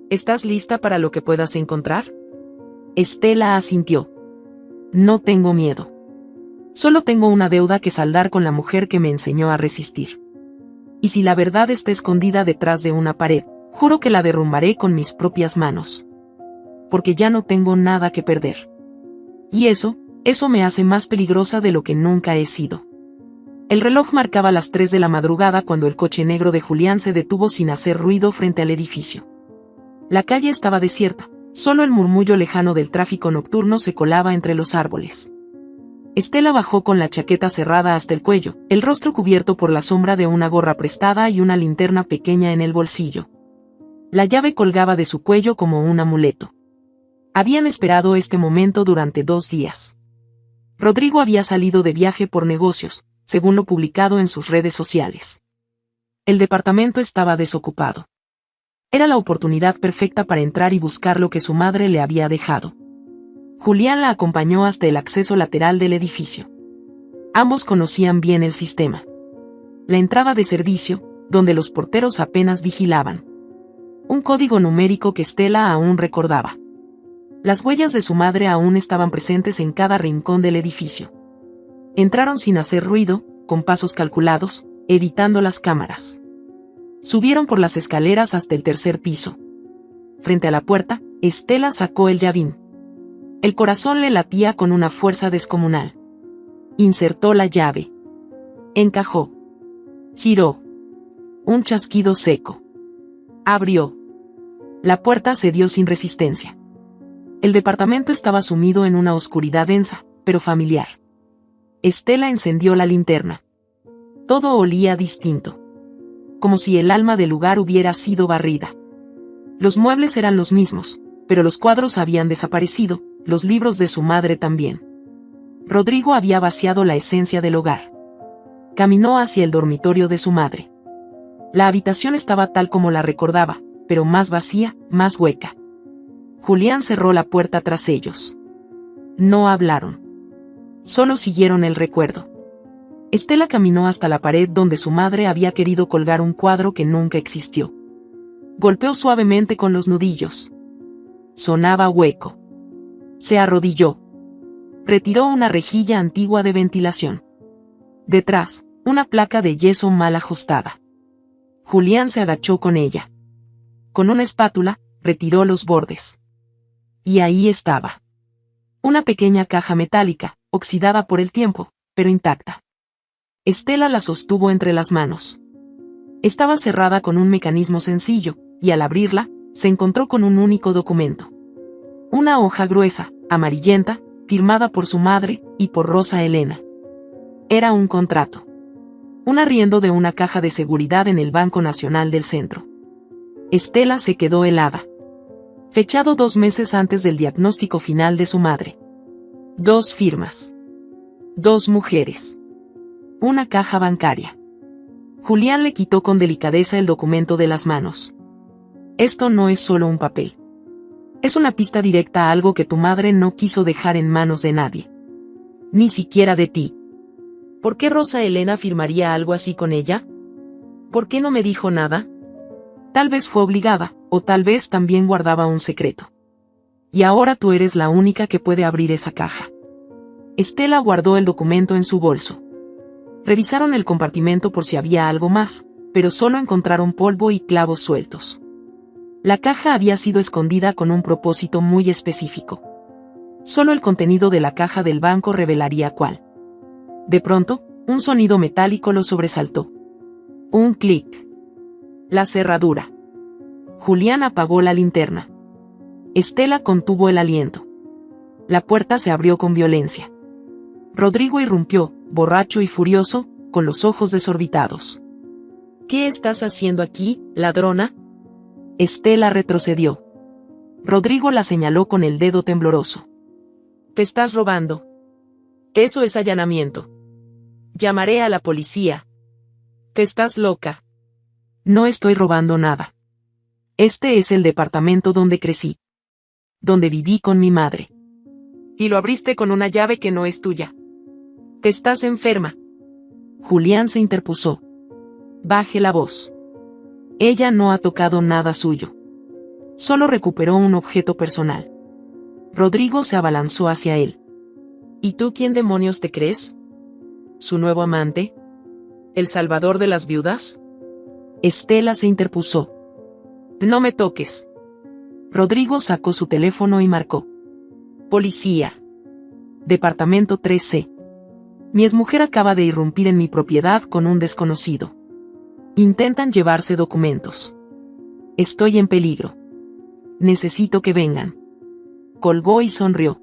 ¿Estás lista para lo que puedas encontrar? Estela asintió. No tengo miedo. Solo tengo una deuda que saldar con la mujer que me enseñó a resistir. Y si la verdad está escondida detrás de una pared, juro que la derrumbaré con mis propias manos. Porque ya no tengo nada que perder. Y eso me hace más peligrosa de lo que nunca he sido. El reloj marcaba las 3 de la madrugada cuando el coche negro de Julián se detuvo sin hacer ruido frente al edificio. La calle estaba desierta, solo el murmullo lejano del tráfico nocturno se colaba entre los árboles. Estela bajó con la chaqueta cerrada hasta el cuello, el rostro cubierto por la sombra de una gorra prestada y una linterna pequeña en el bolsillo. La llave colgaba de su cuello como un amuleto. Habían esperado este momento durante 2 días. Rodrigo había salido de viaje por negocios, según lo publicado en sus redes sociales. El departamento estaba desocupado. Era la oportunidad perfecta para entrar y buscar lo que su madre le había dejado. Julián la acompañó hasta el acceso lateral del edificio. Ambos conocían bien el sistema. La entrada de servicio, donde los porteros apenas vigilaban. Un código numérico que Estela aún recordaba. Las huellas de su madre aún estaban presentes en cada rincón del edificio. Entraron sin hacer ruido, con pasos calculados, evitando las cámaras. Subieron por las escaleras hasta el 3er piso. Frente a la puerta, Estela sacó el llavín. El corazón le latía con una fuerza descomunal. Insertó la llave. Encajó. Giró. Un chasquido seco. Abrió. La puerta cedió sin resistencia. El departamento estaba sumido en una oscuridad densa, pero familiar. Estela encendió la linterna. Todo olía distinto. Como si el alma del lugar hubiera sido barrida. Los muebles eran los mismos, pero los cuadros habían desaparecido, los libros de su madre también. Rodrigo había vaciado la esencia del hogar. Caminó hacia el dormitorio de su madre. La habitación estaba tal como la recordaba, pero más vacía, más hueca. Julián cerró la puerta tras ellos. No hablaron. Solo siguieron el recuerdo. Estela caminó hasta la pared donde su madre había querido colgar un cuadro que nunca existió. Golpeó suavemente con los nudillos. Sonaba hueco. Se arrodilló. Retiró una rejilla antigua de ventilación. Detrás, una placa de yeso mal ajustada. Julián se agachó con ella. Con una espátula, retiró los bordes. Y ahí estaba. Una pequeña caja metálica, oxidada por el tiempo, pero intacta. Estela la sostuvo entre las manos. Estaba cerrada con un mecanismo sencillo, y al abrirla, se encontró con un único documento. Una hoja gruesa, amarillenta, firmada por su madre y por Rosa Elena. Era un contrato. Un arriendo de una caja de seguridad en el Banco Nacional del Centro. Estela se quedó helada. Fechado 2 meses antes del diagnóstico final de su madre. 2 firmas. 2 mujeres. Una caja bancaria. Julián le quitó con delicadeza el documento de las manos. Esto no es solo un papel. Es una pista directa a algo que tu madre no quiso dejar en manos de nadie. Ni siquiera de ti. ¿Por qué Rosa Elena firmaría algo así con ella? ¿Por qué no me dijo nada? Tal vez fue obligada, o tal vez también guardaba un secreto. Y ahora tú eres la única que puede abrir esa caja. Estela guardó el documento en su bolso. Revisaron el compartimento por si había algo más, pero solo encontraron polvo y clavos sueltos. La caja había sido escondida con un propósito muy específico. Solo el contenido de la caja del banco revelaría cuál. De pronto, un sonido metálico lo sobresaltó. Un clic. La cerradura. Julián apagó la linterna. Estela contuvo el aliento. La puerta se abrió con violencia. Rodrigo irrumpió, borracho y furioso, con los ojos desorbitados. ¿Qué estás haciendo aquí, ladrona? Estela retrocedió. Rodrigo la señaló con el dedo tembloroso. Te estás robando. Eso es allanamiento. Llamaré a la policía. Te estás loca. No estoy robando nada. Este es el departamento donde crecí. Donde viví con mi madre. Y lo abriste con una llave que no es tuya. Te estás enferma. Julián se interpuso. Baje la voz. Ella no ha tocado nada suyo. Solo recuperó un objeto personal. Rodrigo se abalanzó hacia él. ¿Y tú quién demonios te crees? ¿Su nuevo amante? ¿El salvador de las viudas? Estela se interpuso. No me toques. Rodrigo sacó su teléfono y marcó. Policía. Departamento 3C. Mi exmujer acaba de irrumpir en mi propiedad con un desconocido. Intentan llevarse documentos. Estoy en peligro. Necesito que vengan. Colgó y sonrió.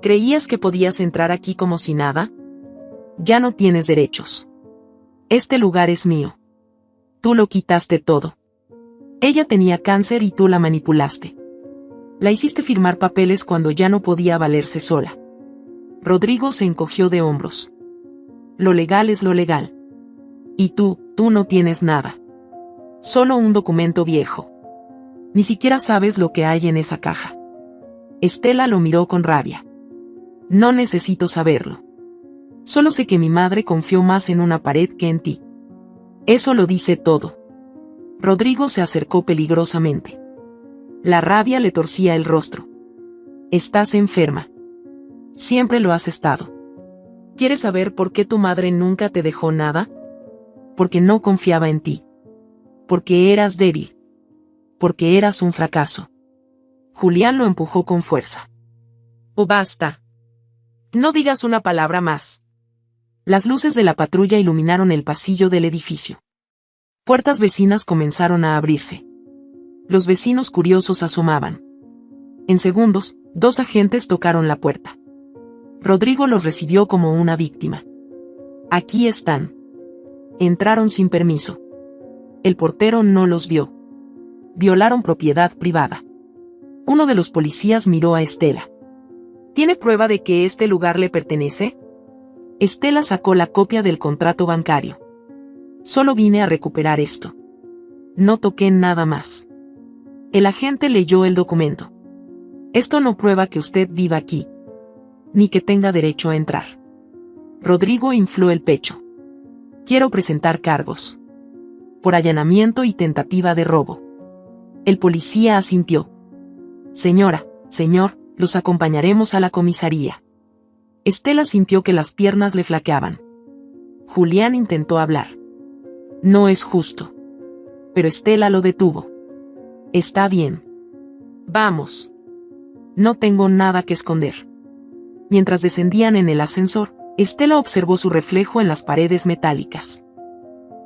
¿Creías que podías entrar aquí como si nada? Ya no tienes derechos. Este lugar es mío. Tú lo quitaste todo. Ella tenía cáncer y tú la manipulaste. La hiciste firmar papeles cuando ya no podía valerse sola. Rodrigo se encogió de hombros. Lo legal es lo legal. Y tú no tienes nada. Solo un documento viejo. Ni siquiera sabes lo que hay en esa caja. Estela lo miró con rabia. No necesito saberlo. Solo sé que mi madre confió más en una pared que en ti. Eso lo dice todo. Rodrigo se acercó peligrosamente. La rabia le torcía el rostro. Estás enferma. Siempre lo has estado. ¿Quieres saber por qué tu madre nunca te dejó nada? Porque no confiaba en ti. Porque eras débil. Porque eras un fracaso. Julián lo empujó con fuerza. Oh, basta. No digas una palabra más. Las luces de la patrulla iluminaron el pasillo del edificio. Puertas vecinas comenzaron a abrirse. Los vecinos curiosos asomaban. En segundos, 2 agentes tocaron la puerta. Rodrigo los recibió como una víctima. Aquí están. Entraron sin permiso. El portero no los vio. Violaron propiedad privada. Uno de los policías miró a Estela. ¿Tiene prueba de que este lugar le pertenece? Estela sacó la copia del contrato bancario. Solo vine a recuperar esto. No toqué nada más. El agente leyó el documento. Esto no prueba que usted viva aquí. Ni que tenga derecho a entrar. Rodrigo infló el pecho. Quiero presentar cargos. Por allanamiento y tentativa de robo. El policía asintió. Señora, señor, los acompañaremos a la comisaría. Estela sintió que las piernas le flaqueaban. Julián intentó hablar. No es justo. Pero Estela lo detuvo. Está bien. Vamos. No tengo nada que esconder. Mientras descendían en el ascensor, Estela observó su reflejo en las paredes metálicas.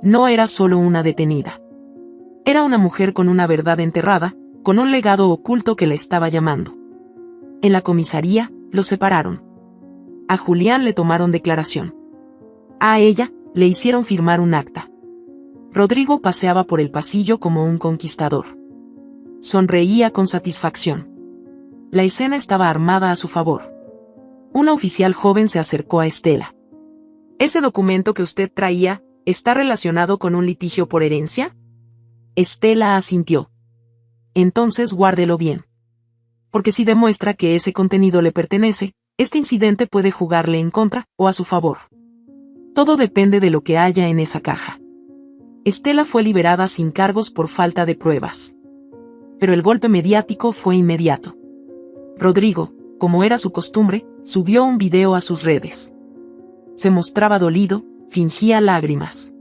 No era solo una detenida. Era una mujer con una verdad enterrada, con un legado oculto que la estaba llamando. En la comisaría, los separaron. A Julián le tomaron declaración. A ella, Le hicieron firmar un acta. Rodrigo paseaba por el pasillo como un conquistador. Sonreía con satisfacción. La escena estaba armada a su favor. Una oficial joven se acercó a Estela. ¿Ese documento que usted traía está relacionado con un litigio por herencia? Estela asintió. Entonces guárdelo bien. Porque si demuestra que ese contenido le pertenece, este incidente puede jugarle en contra o a su favor. Todo depende de lo que haya en esa caja. Estela fue liberada sin cargos por falta de pruebas. Pero el golpe mediático fue inmediato. Rodrigo, como era su costumbre, subió un video a sus redes. Se mostraba dolido, fingía lágrimas.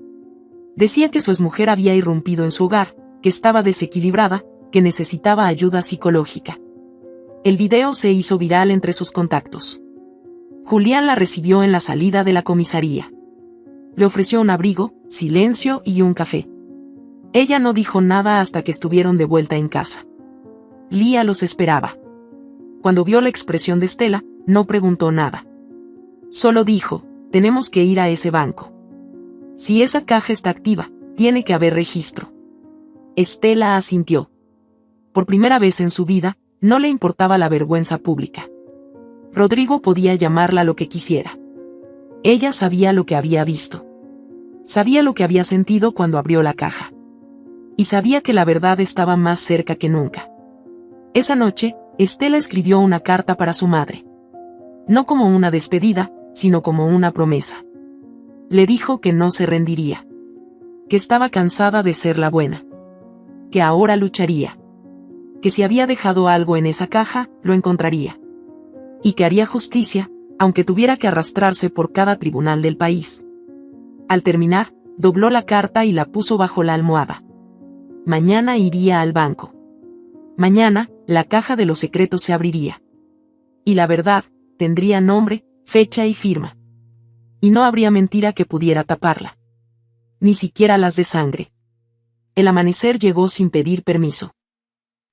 Decía que su exmujer había irrumpido en su hogar, que estaba desequilibrada, que necesitaba ayuda psicológica. El video se hizo viral entre sus contactos. Julián la recibió en la salida de la comisaría. Le ofreció un abrigo, silencio y un café. Ella no dijo nada hasta que estuvieron de vuelta en casa. Lía los esperaba. Cuando vio la expresión de Estela, no preguntó nada. Solo dijo, tenemos que ir a ese banco. Si esa caja está activa, tiene que haber registro. Estela asintió. Por primera vez en su vida, no le importaba la vergüenza pública. Rodrigo podía llamarla lo que quisiera. Ella sabía lo que había visto. Sabía lo que había sentido cuando abrió la caja. Y sabía que la verdad estaba más cerca que nunca. Esa noche, Estela escribió una carta para su madre. No como una despedida, sino como una promesa. Le dijo que no se rendiría. Que estaba cansada de ser la buena. Que ahora lucharía. Que si había dejado algo en esa caja, lo encontraría. Y que haría justicia, aunque tuviera que arrastrarse por cada tribunal del país. Al terminar, dobló la carta y la puso bajo la almohada. Mañana iría al banco. Mañana, la caja de los secretos se abriría. Y la verdad, tendría nombre, fecha y firma. Y no habría mentira que pudiera taparla. Ni siquiera las de sangre. El amanecer llegó sin pedir permiso.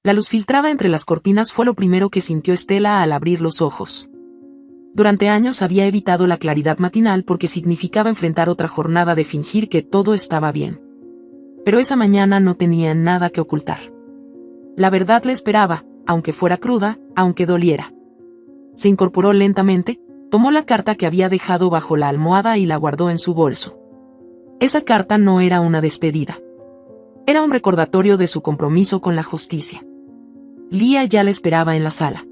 La luz filtraba entre las cortinas fue lo primero que sintió Estela al abrir los ojos. Durante años había evitado la claridad matinal porque significaba enfrentar otra jornada de fingir que todo estaba bien. Pero esa mañana no tenía nada que ocultar. La verdad le esperaba, aunque fuera cruda, aunque doliera. Se incorporó lentamente, tomó la carta que había dejado bajo la almohada y la guardó en su bolso. Esa carta no era una despedida. Era un recordatorio de su compromiso con la justicia. Lía ya la esperaba en la sala.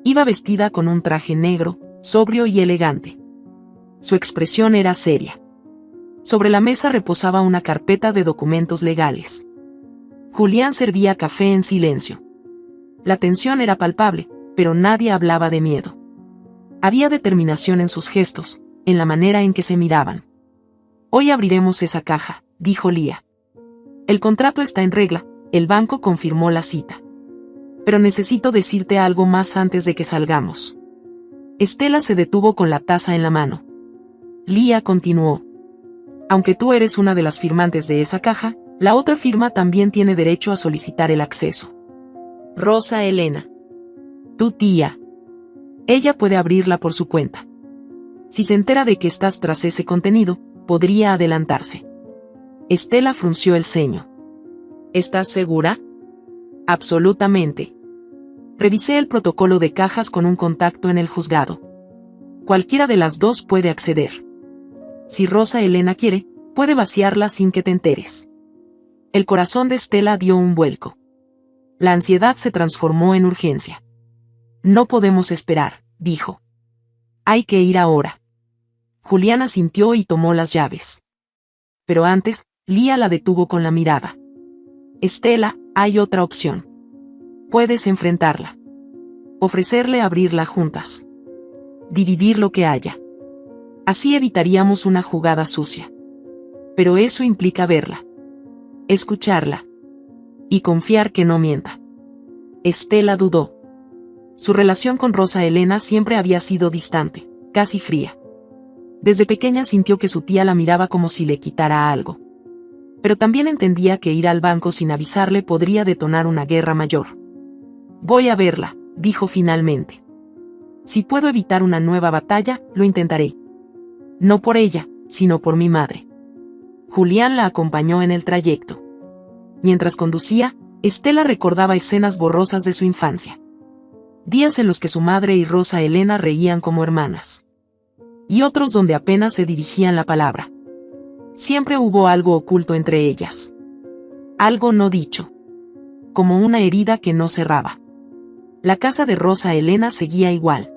Iba vestida con un traje negro, sobrio y elegante. Su expresión era seria. Sobre la mesa reposaba una carpeta de documentos legales. Julián servía café en silencio. La tensión era palpable, pero nadie hablaba de miedo. Había determinación en sus gestos, en la manera en que se miraban. Hoy abriremos esa caja, dijo Lía. El contrato está en regla, el banco confirmó la cita. Pero necesito decirte algo más antes de que salgamos. Estela se detuvo con la taza en la mano. Lía continuó. Aunque tú eres una de las firmantes de esa caja, la otra firma también tiene derecho a solicitar el acceso. Rosa Elena. Tu tía. Ella puede abrirla por su cuenta. Si se entera de que estás tras ese contenido, podría adelantarse. Estela frunció el ceño. ¿Estás segura? Absolutamente. Revisé el protocolo de cajas con un contacto en el juzgado. Cualquiera de las dos puede acceder. Si Rosa Elena quiere, puede vaciarla sin que te enteres. El corazón de Estela dio un vuelco. La ansiedad se transformó en urgencia. No podemos esperar, dijo. Hay que ir ahora. Julián asintió y tomó las llaves. Pero antes, Lía la detuvo con la mirada. Estela, hay otra opción. Puedes enfrentarla. Ofrecerle abrirla juntas. Dividir lo que haya. Así evitaríamos una jugada sucia. Pero eso implica verla. Escucharla. Y confiar que no mienta. Estela dudó. Su relación con Rosa Elena siempre había sido distante, casi fría. Desde pequeña sintió que su tía la miraba como si le quitara algo. Pero también entendía que ir al banco sin avisarle podría detonar una guerra mayor. Voy a verla, dijo finalmente. Si puedo evitar una nueva batalla, lo intentaré. No por ella, sino por mi madre. Julián la acompañó en el trayecto. Mientras conducía, Estela recordaba escenas borrosas de su infancia. Días en los que su madre y Rosa Elena reían como hermanas. Y otros donde apenas se dirigían la palabra. Siempre hubo algo oculto entre ellas. Algo no dicho. Como una herida que no cerraba. La casa de Rosa Elena seguía igual.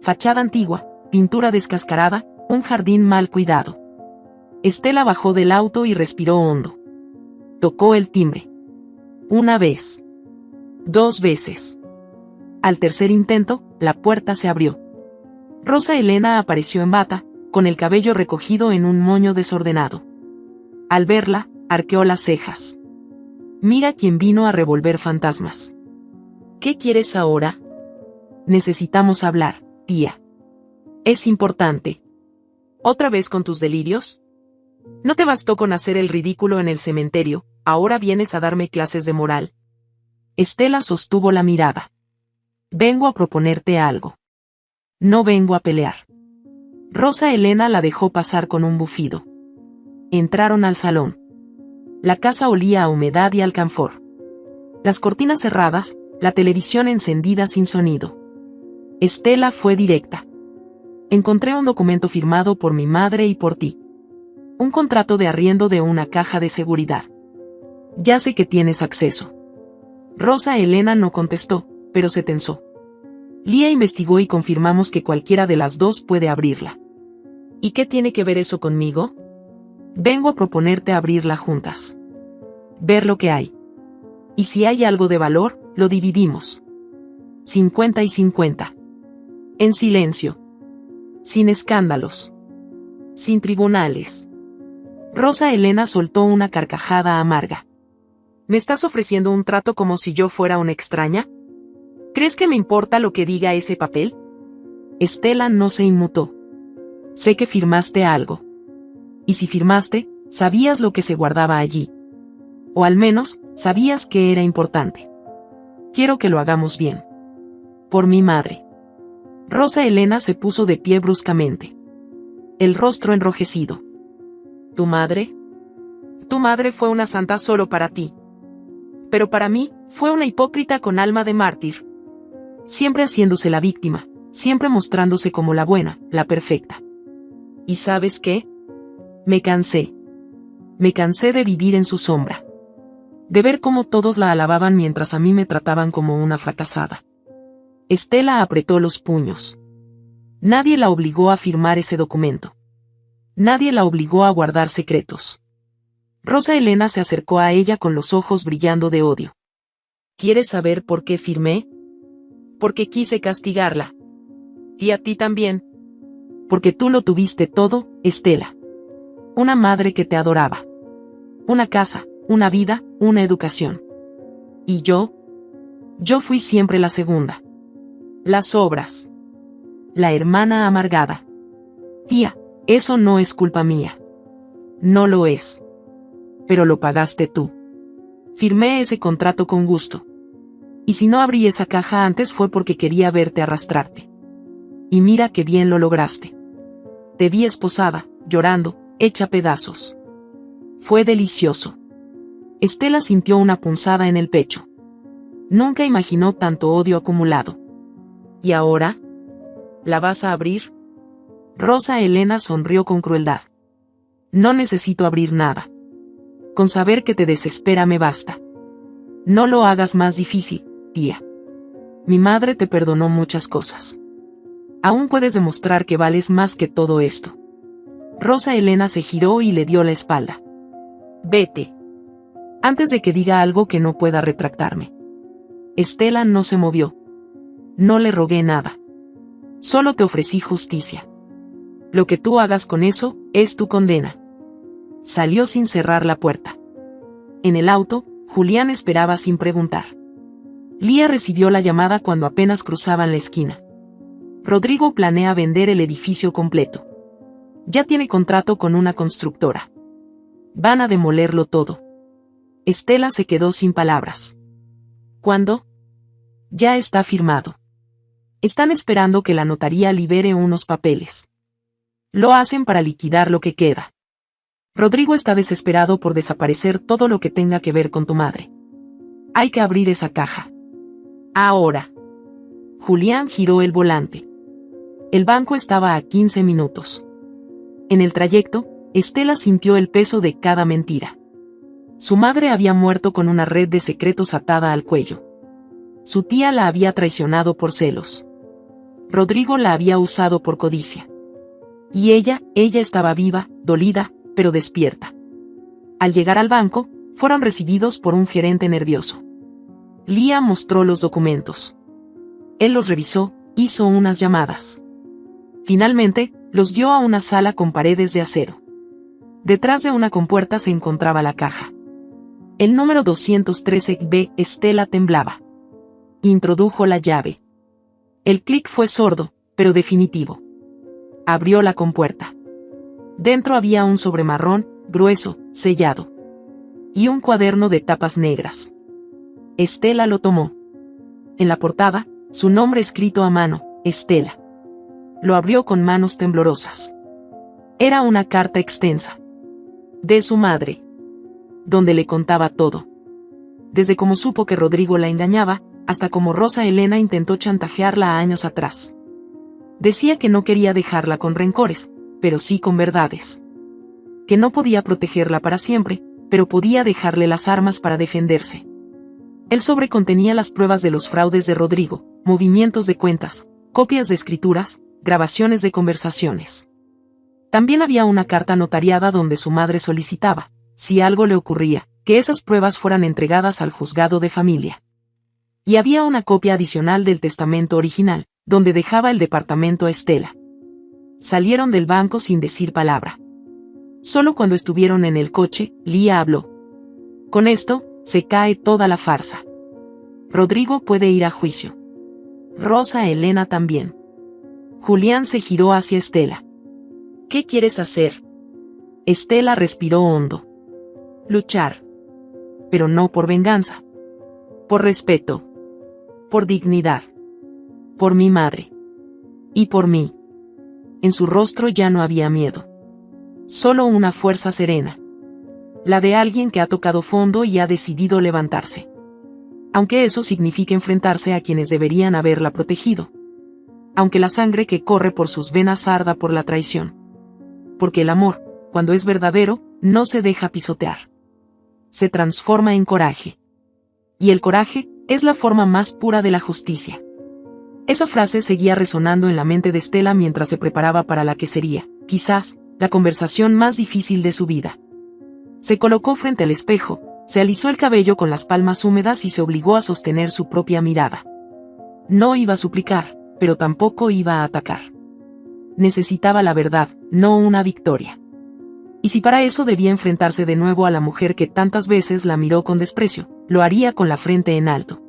Fachada antigua, pintura descascarada, un jardín mal cuidado. Estela bajó del auto y respiró hondo. Tocó el timbre. Una vez. 2 veces. Al tercer intento, la puerta se abrió. Rosa Elena apareció en bata, con el cabello recogido en un moño desordenado. Al verla, arqueó las cejas. Mira quién vino a revolver fantasmas. ¿Qué quieres ahora? Necesitamos hablar, tía. Es importante. ¿Otra vez con tus delirios? ¿No te bastó con hacer el ridículo en el cementerio, ahora vienes a darme clases de moral? Estela sostuvo la mirada. Vengo a proponerte algo. No vengo a pelear. Rosa Elena la dejó pasar con un bufido. Entraron al salón. La casa olía a humedad y alcanfor. Las cortinas cerradas, la televisión encendida sin sonido. Estela fue directa. Encontré un documento firmado por mi madre y por ti. Un contrato de arriendo de una caja de seguridad. Ya sé que tienes acceso. Rosa Elena no contestó, pero se tensó. Lía investigó y confirmamos que cualquiera de las dos puede abrirla. ¿Y qué tiene que ver eso conmigo? Vengo a proponerte abrirla juntas. Ver lo que hay. Y si hay algo de valor, lo dividimos. 50 y 50. En silencio. Sin escándalos. Sin tribunales. Rosa Elena soltó una carcajada amarga. ¿Me estás ofreciendo un trato como si yo fuera una extraña? ¿Crees que me importa lo que diga ese papel? Estela no se inmutó. Sé que firmaste algo. Y si firmaste, sabías lo que se guardaba allí. O al menos, sabías que era importante. Quiero que lo hagamos bien. Por mi madre. Rosa Elena se puso de pie bruscamente. El rostro enrojecido. ¿Tu madre? Tu madre fue una santa solo para ti. Pero para mí, fue una hipócrita con alma de mártir. Siempre haciéndose la víctima, siempre mostrándose como la buena, la perfecta. ¿Y sabes qué? Me cansé. Me cansé de vivir en su sombra. De ver cómo todos la alababan mientras a mí me trataban como una fracasada. Estela apretó los puños. Nadie la obligó a firmar ese documento. Nadie la obligó a guardar secretos. Rosa Elena se acercó a ella con los ojos brillando de odio. ¿Quieres saber por qué firmé? Porque quise castigarla. Y a ti también. Porque tú lo tuviste todo, Estela. Una madre que te adoraba. Una casa, una vida, una educación. ¿Y yo? Yo fui siempre la segunda. Las obras. La hermana amargada. Tía, eso no es culpa mía. No lo es. Pero lo pagaste tú. Firmé ese contrato con gusto. Y si no abrí esa caja antes fue porque quería verte arrastrarte. Y mira que bien lo lograste. Te vi esposada, llorando, hecha pedazos. Fue delicioso. Estela sintió una punzada en el pecho. Nunca imaginó tanto odio acumulado. ¿Y ahora? ¿La vas a abrir? Rosa Elena sonrió con crueldad. No necesito abrir nada. Con saber que te desespera me basta. No lo hagas más difícil, tía. Mi madre te perdonó muchas cosas. Aún puedes demostrar que vales más que todo esto. Rosa Elena se giró y le dio la espalda. Vete. Antes de que diga algo que no pueda retractarme. Estela no se movió. No le rogué nada. Solo te ofrecí justicia. Lo que tú hagas con eso, es tu condena. Salió sin cerrar la puerta. En el auto, Julián esperaba sin preguntar. Lía recibió la llamada cuando apenas cruzaban la esquina. Rodrigo planea vender el edificio completo. Ya tiene contrato con una constructora. Van a demolerlo todo. Estela se quedó sin palabras. ¿Cuándo? Ya está firmado. Están esperando que la notaría libere unos papeles. Lo hacen para liquidar lo que queda. Rodrigo está desesperado por desaparecer todo lo que tenga que ver con tu madre. Hay que abrir esa caja. Ahora. Julián giró el volante. El banco estaba a 15 minutos. En el trayecto, Estela sintió el peso de cada mentira. Su madre había muerto con una red de secretos atada al cuello. Su tía la había traicionado por celos. Rodrigo la había usado por codicia. Y ella estaba viva, dolida, pero despierta. Al llegar al banco, fueron recibidos por un gerente nervioso. Lía mostró los documentos. Él los revisó, hizo unas llamadas. Finalmente, los guió a una sala con paredes de acero. Detrás de una compuerta se encontraba la caja. El número 213B. Estela temblaba. Introdujo la llave. El clic fue sordo, pero definitivo. Abrió la compuerta. Dentro había un sobre marrón, grueso, sellado. Y un cuaderno de tapas negras. Estela lo tomó. En la portada, su nombre escrito a mano, Estela. Lo abrió con manos temblorosas. Era una carta extensa. De su madre. Donde le contaba todo. Desde cómo supo que Rodrigo la engañaba, hasta cómo Rosa Elena intentó chantajearla años atrás. Decía que no quería dejarla con rencores, pero sí con verdades. Que no podía protegerla para siempre, pero podía dejarle las armas para defenderse. El sobre contenía las pruebas de los fraudes de Rodrigo, movimientos de cuentas, copias de escrituras, grabaciones de conversaciones. También había una carta notariada donde su madre solicitaba, si algo le ocurría, que esas pruebas fueran entregadas al juzgado de familia. Y había una copia adicional del testamento original, donde dejaba el departamento a Estela. Salieron del banco sin decir palabra. Solo cuando estuvieron en el coche, Lía habló. Con esto, se cae toda la farsa. Rodrigo puede ir a juicio. Rosa Elena también. Julián se giró hacia Estela. ¿Qué quieres hacer? Estela respiró hondo. Luchar. Pero no por venganza. Por respeto. Por dignidad. Por mi madre. Y por mí. En su rostro ya no había miedo. Solo una fuerza serena. La de alguien que ha tocado fondo y ha decidido levantarse. Aunque eso signifique enfrentarse a quienes deberían haberla protegido. Aunque la sangre que corre por sus venas arda por la traición. Porque el amor, cuando es verdadero, no se deja pisotear. Se transforma en coraje. Y el coraje es la forma más pura de la justicia. Esa frase seguía resonando en la mente de Estela mientras se preparaba para la que sería, quizás, la conversación más difícil de su vida. Se colocó frente al espejo, se alisó el cabello con las palmas húmedas y se obligó a sostener su propia mirada. No iba a suplicar, pero tampoco iba a atacar. Necesitaba la verdad, no una victoria. Y si para eso debía enfrentarse de nuevo a la mujer que tantas veces la miró con desprecio, lo haría con la frente en alto.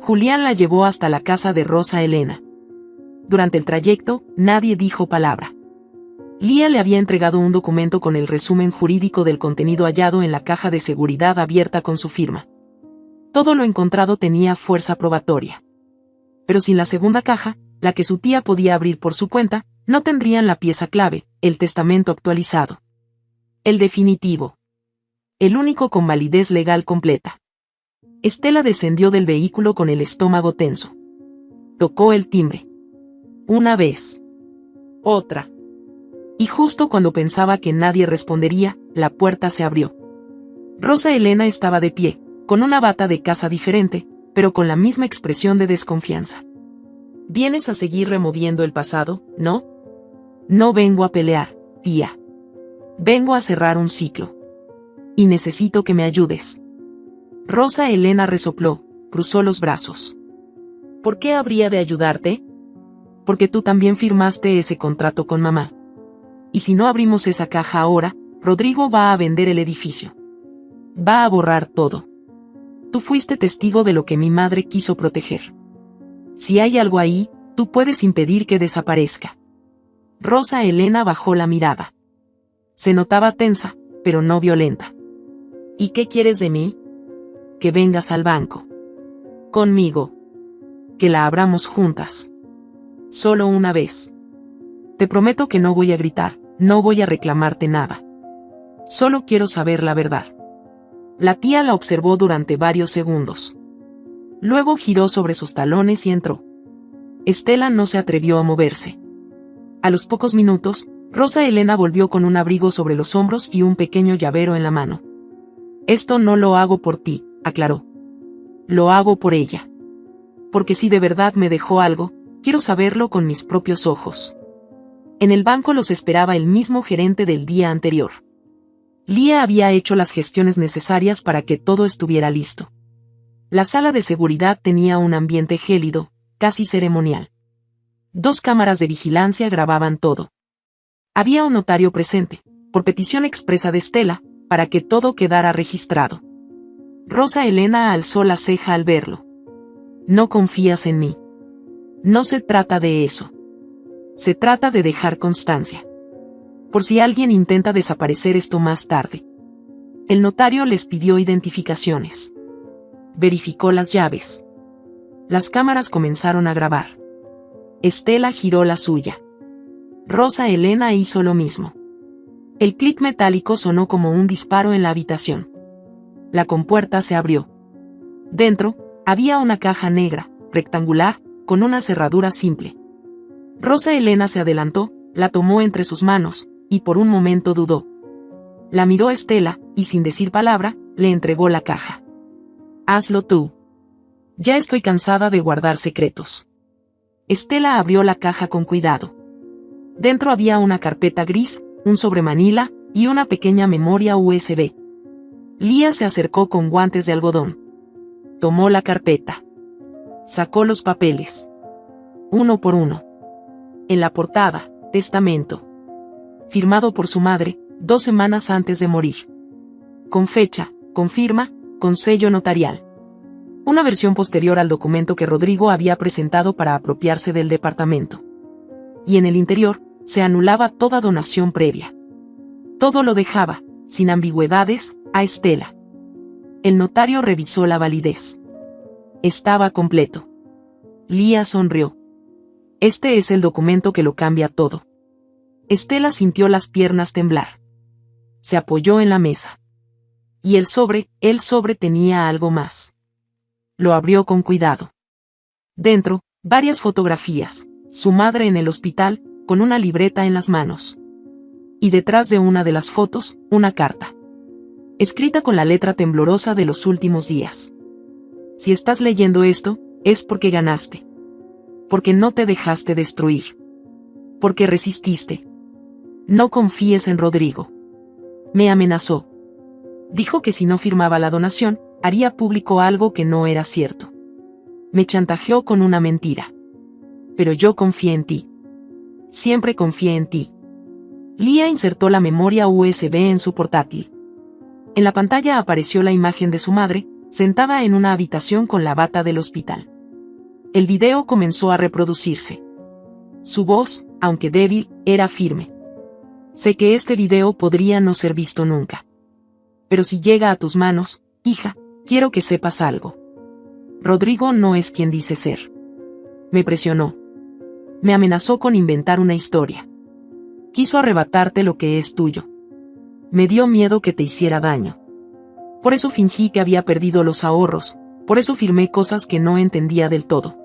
Julián la llevó hasta la casa de Rosa Elena. Durante el trayecto, nadie dijo palabra. Lía le había entregado un documento con el resumen jurídico del contenido hallado en la caja de seguridad abierta con su firma. Todo lo encontrado tenía fuerza probatoria. Pero sin la segunda caja, la que su tía podía abrir por su cuenta, no tendrían la pieza clave, el testamento actualizado. El definitivo. El único con validez legal completa. Estela descendió del vehículo con el estómago tenso. Tocó el timbre. Una vez. Otra. Y justo cuando pensaba que nadie respondería, la puerta se abrió. Rosa Elena estaba de pie, con una bata de casa diferente, pero con la misma expresión de desconfianza. ¿Vienes a seguir removiendo el pasado, no? No vengo a pelear, tía. Vengo a cerrar un ciclo. Y necesito que me ayudes. Rosa Elena resopló, cruzó los brazos. ¿Por qué habría de ayudarte? Porque tú también firmaste ese contrato con mamá. Y si no abrimos esa caja ahora, Rodrigo va a vender el edificio. Va a borrar todo. Tú fuiste testigo de lo que mi madre quiso proteger. Si hay algo ahí, tú puedes impedir que desaparezca. Rosa Elena bajó la mirada. Se notaba tensa, pero no violenta. ¿Y qué quieres de mí? Que vengas al banco. Conmigo. Que la abramos juntas. Solo una vez. Te prometo que no voy a gritar, no voy a reclamarte nada. Solo quiero saber la verdad. La tía la observó durante varios segundos. Luego giró sobre sus talones y entró. Estela no se atrevió a moverse. A los pocos minutos, Rosa Elena volvió con un abrigo sobre los hombros y un pequeño llavero en la mano. Esto no lo hago por ti, aclaró. Lo hago por ella. Porque si de verdad me dejó algo, quiero saberlo con mis propios ojos. En el banco los esperaba el mismo gerente del día anterior. Lía había hecho las gestiones necesarias para que todo estuviera listo. La sala de seguridad tenía un ambiente gélido, casi ceremonial. 2 cámaras de vigilancia grababan todo. Había un notario presente, por petición expresa de Estela, para que todo quedara registrado. Rosa Elena alzó la ceja al verlo. No confías en mí. No se trata de eso. Se trata de dejar constancia. Por si alguien intenta desaparecer esto más tarde. El notario les pidió identificaciones. Verificó las llaves. Las cámaras comenzaron a grabar. Estela giró la suya. Rosa Elena hizo lo mismo. El clic metálico sonó como un disparo en la habitación. La compuerta se abrió. Dentro, había una caja negra, rectangular, con una cerradura simple. Rosa Elena se adelantó, la tomó entre sus manos, y por un momento dudó. La miró Estela, y sin decir palabra, le entregó la caja. Hazlo tú. Ya estoy cansada de guardar secretos. Estela abrió la caja con cuidado. Dentro había una carpeta gris, un sobremanila, y una pequeña memoria USB. Lía se acercó con guantes de algodón. Tomó la carpeta. Sacó los papeles. Uno por uno. En la portada, testamento. Firmado por su madre, 2 semanas antes de morir. Con fecha, con firma, con sello notarial. Una versión posterior al documento que Rodrigo había presentado para apropiarse del departamento. Y en el interior, se anulaba toda donación previa. Todo lo dejaba, sin ambigüedades, a Estela. El notario revisó la validez. Estaba completo. Lía sonrió. Este es el documento que lo cambia todo. Estela sintió las piernas temblar. Se apoyó en la mesa. Y el sobre tenía algo más. Lo abrió con cuidado. Dentro, varias fotografías, su madre en el hospital, con una libreta en las manos. Y detrás de una de las fotos, una carta. Escrita con la letra temblorosa de los últimos días. Si estás leyendo esto, es porque ganaste. Porque no te dejaste destruir. Porque resististe. No confíes en Rodrigo. Me amenazó. Dijo que si no firmaba la donación, haría público algo que no era cierto. Me chantajeó con una mentira. Pero yo confié en ti. Siempre confié en ti. Lía insertó la memoria USB en su portátil. En la pantalla apareció la imagen de su madre, sentada en una habitación con la bata del hospital. El video comenzó a reproducirse. Su voz, aunque débil, era firme. Sé que este video podría no ser visto nunca. Pero si llega a tus manos, hija, quiero que sepas algo. Rodrigo no es quien dice ser. Me presionó. Me amenazó con inventar una historia. Quiso arrebatarte lo que es tuyo. Me dio miedo que te hiciera daño. Por eso fingí que había perdido los ahorros, por eso firmé cosas que no entendía del todo.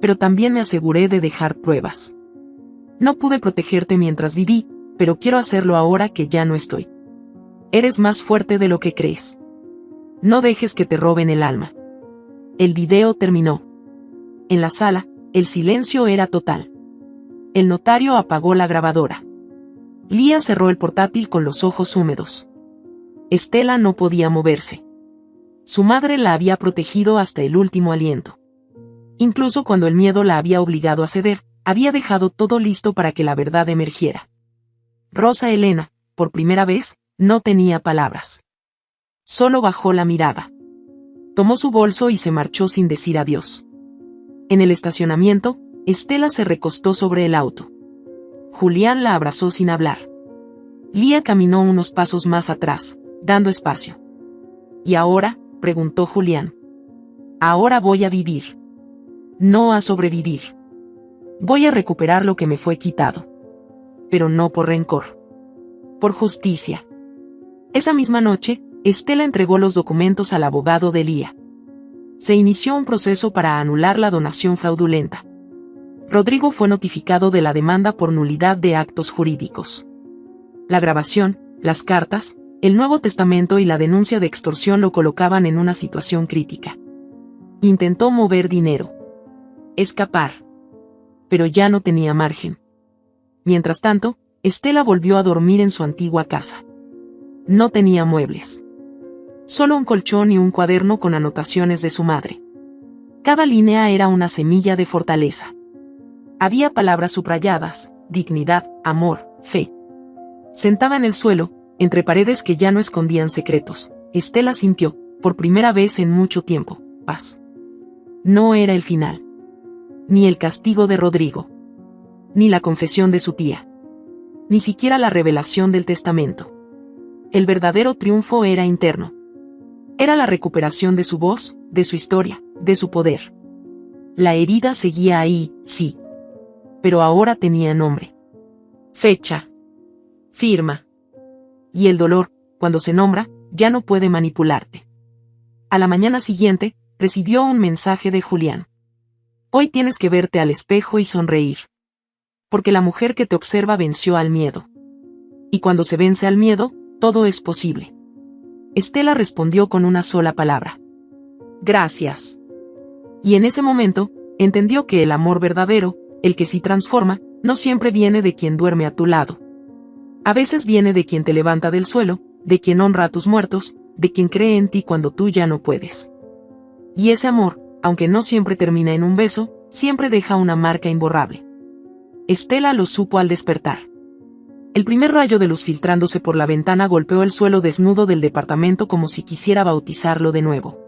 Pero también me aseguré de dejar pruebas. No pude protegerte mientras viví, pero quiero hacerlo ahora que ya no estoy. Eres más fuerte de lo que crees. No dejes que te roben el alma. El video terminó. En la sala, el silencio era total. El notario apagó la grabadora. Lía cerró el portátil con los ojos húmedos. Estela no podía moverse. Su madre la había protegido hasta el último aliento. Incluso cuando el miedo la había obligado a ceder, había dejado todo listo para que la verdad emergiera. Rosa Elena, por primera vez, no tenía palabras. Solo bajó la mirada. Tomó su bolso y se marchó sin decir adiós. En el estacionamiento, Estela se recostó sobre el auto. Julián la abrazó sin hablar. Lía caminó unos pasos más atrás, dando espacio. ¿Y ahora?, preguntó Julián. Ahora voy a vivir. No a sobrevivir. Voy a recuperar lo que me fue quitado. pero no por rencor. Por justicia. Esa misma noche, Estela entregó los documentos al abogado de Lía. Se inició un proceso para anular la donación fraudulenta. Rodrigo fue notificado de la demanda por nulidad de actos jurídicos. La grabación, las cartas, el Nuevo Testamento y la denuncia de extorsión lo colocaban en una situación crítica. Intentó mover dinero. Escapar. Pero ya no tenía margen. Mientras tanto, Estela volvió a dormir en su antigua casa. No tenía muebles. Solo un colchón y un cuaderno con anotaciones de su madre. Cada línea era una semilla de fortaleza. Había palabras subrayadas: dignidad, amor, fe. Sentada en el suelo, entre paredes que ya no escondían secretos, Estela sintió, por primera vez en mucho tiempo, paz. No era el final. Ni el castigo de Rodrigo. Ni la confesión de su tía. Ni siquiera la revelación del testamento. El verdadero triunfo era interno. Era la recuperación de su voz, de su historia, de su poder. La herida seguía ahí, sí. Pero ahora tenía nombre. Fecha. Firma. Y el dolor, cuando se nombra, ya no puede manipularte. A la mañana siguiente, recibió un mensaje de Julián. Hoy tienes que verte al espejo y sonreír. Porque la mujer que te observa venció al miedo. Y cuando se vence al miedo, todo es posible. Estela respondió con una sola palabra. Gracias. Y en ese momento, entendió que el amor verdadero, el que sí transforma, no siempre viene de quien duerme a tu lado. A veces viene de quien te levanta del suelo, de quien honra a tus muertos, de quien cree en ti cuando tú ya no puedes. Y ese amor, aunque no siempre termina en un beso, siempre deja una marca imborrable. Estela lo supo al despertar. El primer rayo de luz filtrándose por la ventana golpeó el suelo desnudo del departamento como si quisiera bautizarlo de nuevo.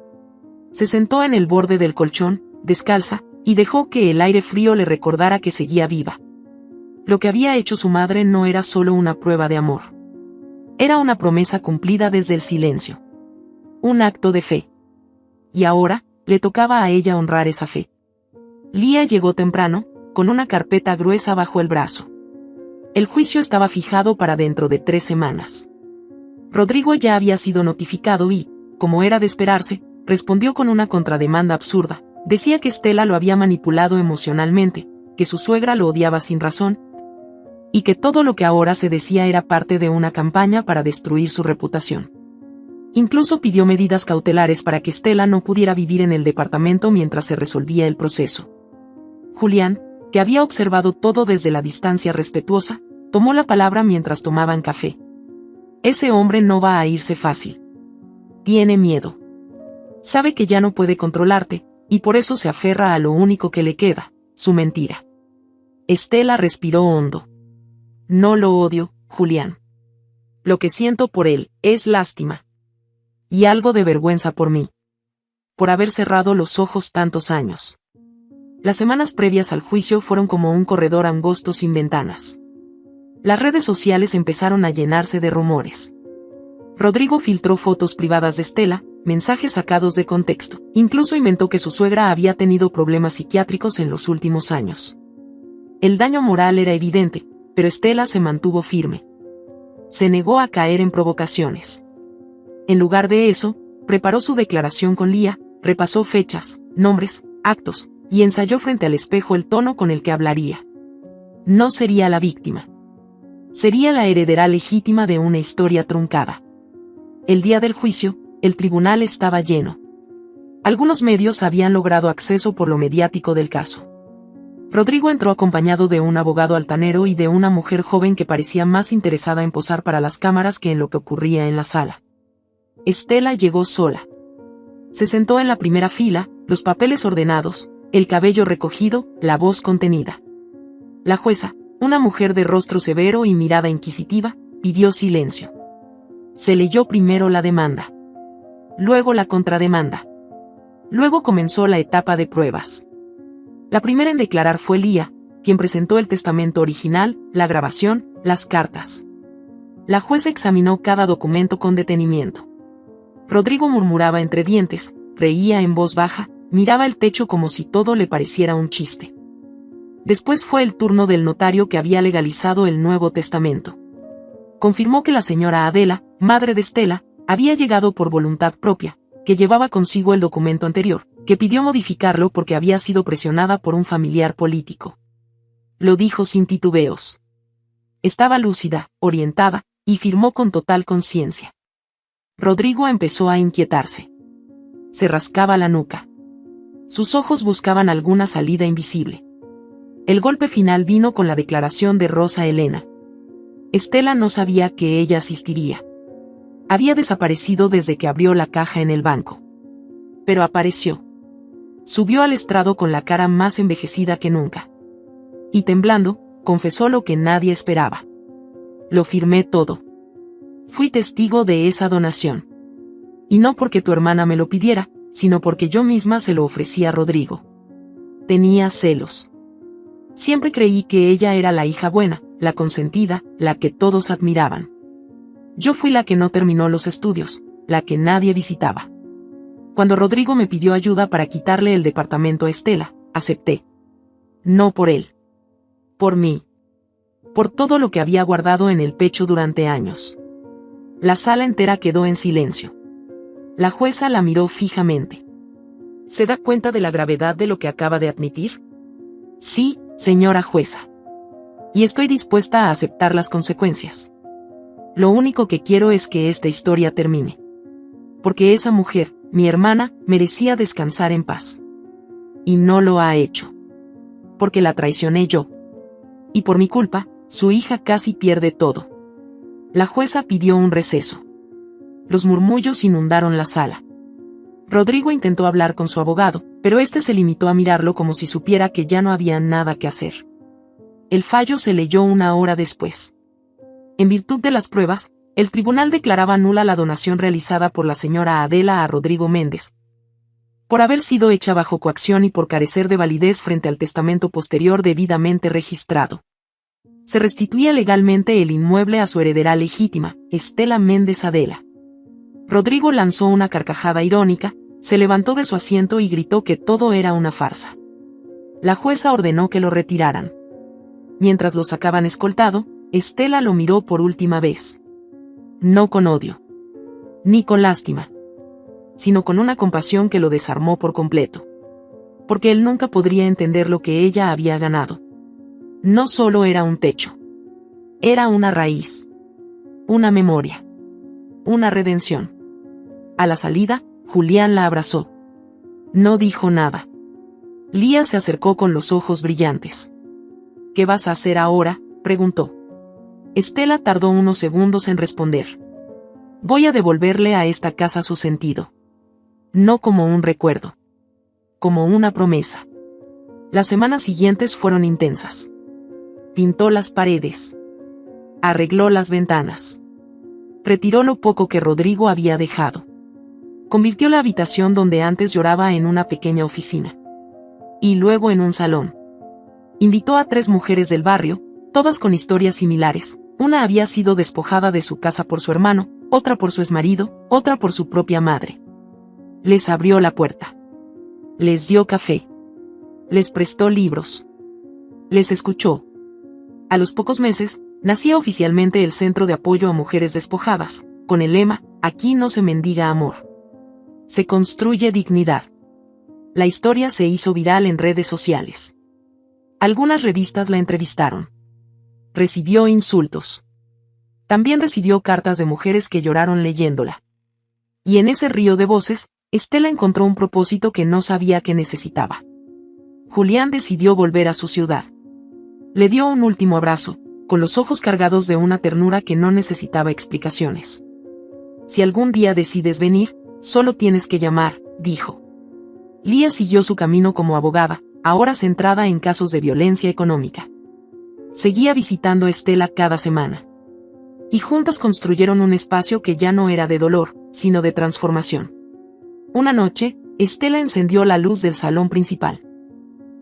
Se sentó en el borde del colchón, descalza, y dejó que el aire frío le recordara que seguía viva. Lo que había hecho su madre no era solo una prueba de amor. Era una promesa cumplida desde el silencio. Un acto de fe. Y ahora, le tocaba a ella honrar esa fe. Lía llegó temprano, con una carpeta gruesa bajo el brazo. El juicio estaba fijado para dentro de 3 semanas. Rodrigo ya había sido notificado y, como era de esperarse, respondió con una contrademanda absurda. Decía que Estela lo había manipulado emocionalmente, que su suegra lo odiaba sin razón, y que todo lo que ahora se decía era parte de una campaña para destruir su reputación. Incluso pidió medidas cautelares para que Estela no pudiera vivir en el departamento mientras se resolvía el proceso. Julián, que había observado todo desde la distancia respetuosa, tomó la palabra mientras tomaban café. Ese hombre no va a irse fácil. Tiene miedo. Sabe que ya no puede controlarte, y por eso se aferra a lo único que le queda, su mentira. Estela respiró hondo. No lo odio, Julián. Lo que siento por él es lástima. Y algo de vergüenza por mí. Por haber cerrado los ojos tantos años. Las semanas previas al juicio fueron como un corredor angosto sin ventanas. Las redes sociales empezaron a llenarse de rumores. Rodrigo filtró fotos privadas de Estela, mensajes sacados de contexto. Incluso inventó que su suegra había tenido problemas psiquiátricos en los últimos años. El daño moral era evidente, pero Estela se mantuvo firme. Se negó a caer en provocaciones. En lugar de eso, preparó su declaración con Lía, repasó fechas, nombres, actos, y ensayó frente al espejo el tono con el que hablaría. No sería la víctima. Sería la heredera legítima de una historia truncada. El día del juicio, el tribunal estaba lleno. Algunos medios habían logrado acceso por lo mediático del caso. Rodrigo entró acompañado de un abogado altanero y de una mujer joven que parecía más interesada en posar para las cámaras que en lo que ocurría en la sala. Estela llegó sola. Se sentó en la primera fila, los papeles ordenados, el cabello recogido, la voz contenida. La jueza, una mujer de rostro severo y mirada inquisitiva, pidió silencio. Se leyó primero la demanda. Luego la contrademanda. Luego comenzó la etapa de pruebas. La primera en declarar fue Lía, quien presentó el testamento original, la grabación, las cartas. La jueza examinó cada documento con detenimiento. Rodrigo murmuraba entre dientes, reía en voz baja, miraba el techo como si todo le pareciera un chiste. Después fue el turno del notario que había legalizado el Nuevo Testamento. Confirmó que la señora Adela, madre de Estela, había llegado por voluntad propia, que llevaba consigo el documento anterior, que pidió modificarlo porque había sido presionada por un familiar político. Lo dijo sin titubeos. Estaba lúcida, orientada, y firmó con total conciencia. Rodrigo empezó a inquietarse. Se rascaba la nuca. Sus ojos buscaban alguna salida invisible. El golpe final vino con la declaración de Rosa Elena. Estela no sabía que ella asistiría. Había desaparecido desde que abrió la caja en el banco. Pero apareció. Subió al estrado con la cara más envejecida que nunca. Y temblando, confesó lo que nadie esperaba. Lo firmé todo. Fui testigo de esa donación. Y no porque tu hermana me lo pidiera, sino porque yo misma se lo ofrecí a Rodrigo. Tenía celos. Siempre creí que ella era la hija buena, la consentida, la que todos admiraban. Yo fui la que no terminó los estudios, la que nadie visitaba. Cuando Rodrigo me pidió ayuda para quitarle el departamento a Estela, acepté. No por él. Por mí. Por todo lo que había guardado en el pecho durante años. La sala entera quedó en silencio. La jueza la miró fijamente. ¿Se da cuenta de la gravedad de lo que acaba de admitir? Sí, señora jueza. Y estoy dispuesta a aceptar las consecuencias. Lo único que quiero es que esta historia termine. Porque esa mujer, mi hermana, merecía descansar en paz. Y no lo ha hecho. Porque la traicioné yo. Y por mi culpa, su hija casi pierde todo. La jueza pidió un receso. Los murmullos inundaron la sala. Rodrigo intentó hablar con su abogado, pero este se limitó a mirarlo como si supiera que ya no había nada que hacer. El fallo se leyó una hora después. En virtud de las pruebas, el tribunal declaraba nula la donación realizada por la señora Adela a Rodrigo Méndez, por haber sido hecha bajo coacción y por carecer de validez frente al testamento posterior debidamente registrado. Se restituía legalmente el inmueble a su heredera legítima, Estela Méndez Adela. Rodrigo lanzó una carcajada irónica, se levantó de su asiento y gritó que todo era una farsa. La jueza ordenó que lo retiraran. Mientras lo sacaban escoltado, Estela lo miró por última vez. No con odio. Ni con lástima. Sino con una compasión que lo desarmó por completo. Porque él nunca podría entender lo que ella había ganado. No solo era un techo. Era una raíz. Una memoria. Una redención. A la salida, Julián la abrazó. No dijo nada. Lía se acercó con los ojos brillantes. ¿Qué vas a hacer ahora?, preguntó. Estela tardó unos segundos en responder. Voy a devolverle a esta casa su sentido. No como un recuerdo. Como una promesa. Las semanas siguientes fueron intensas. Pintó las paredes. Arregló las ventanas. Retiró lo poco que Rodrigo había dejado. Convirtió la habitación donde antes lloraba en una pequeña oficina. Y luego en un salón. Invitó a 3 mujeres del barrio, todas con historias similares. Una había sido despojada de su casa por su hermano, otra por su exmarido, otra por su propia madre. Les abrió la puerta. Les dio café. Les prestó libros. Les escuchó. A los pocos meses, nacía oficialmente el Centro de Apoyo a Mujeres Despojadas, con el lema, aquí no se mendiga amor. Se construye dignidad. La historia se hizo viral en redes sociales. Algunas revistas la entrevistaron. Recibió insultos. También recibió cartas de mujeres que lloraron leyéndola. Y en ese río de voces, Estela encontró un propósito que no sabía que necesitaba. Julián decidió volver a su ciudad. Le dio un último abrazo, con los ojos cargados de una ternura que no necesitaba explicaciones. Si algún día decides venir, solo tienes que llamar, dijo. Lía siguió su camino como abogada, ahora centrada en casos de violencia económica. Seguía visitando a Estela cada semana. Y juntas construyeron un espacio que ya no era de dolor, sino de transformación. Una noche, Estela encendió la luz del salón principal.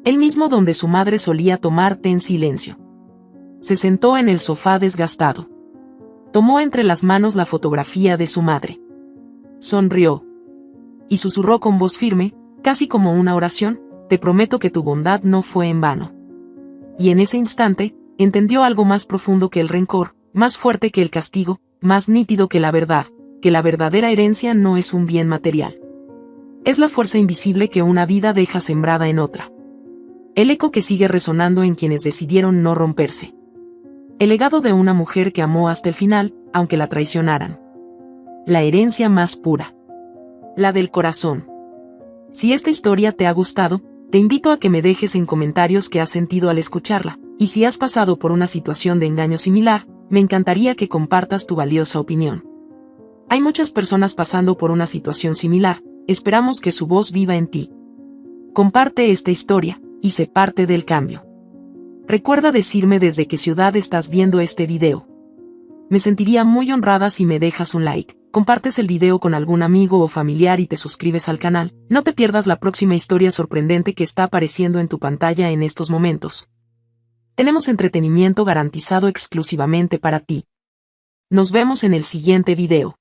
El mismo donde su madre solía tomar té en silencio. Se sentó en el sofá desgastado. Tomó entre las manos la fotografía de su madre. Sonrió. Y susurró con voz firme, casi como una oración, te prometo que tu bondad no fue en vano. y en ese instante, entendió algo más profundo que el rencor, más fuerte que el castigo, más nítido que la verdad, que la verdadera herencia no es un bien material. Es la fuerza invisible que una vida deja sembrada en otra. El eco que sigue resonando en quienes decidieron no romperse. El legado de una mujer que amó hasta el final, aunque la traicionaran. La herencia más pura. La del corazón. Si esta historia te ha gustado, te invito a que me dejes en comentarios qué has sentido al escucharla, y si has pasado por una situación de engaño similar, me encantaría que compartas tu valiosa opinión. Hay muchas personas pasando por una situación similar, esperamos que su voz viva en ti. Comparte esta historia, y sé parte del cambio. Recuerda decirme desde qué ciudad estás viendo este video. Me sentiría muy honrada si me dejas un like, compartes el video con algún amigo o familiar y te suscribes al canal. No te pierdas la próxima historia sorprendente que está apareciendo en tu pantalla en estos momentos. Tenemos entretenimiento garantizado exclusivamente para ti. Nos vemos en el siguiente video.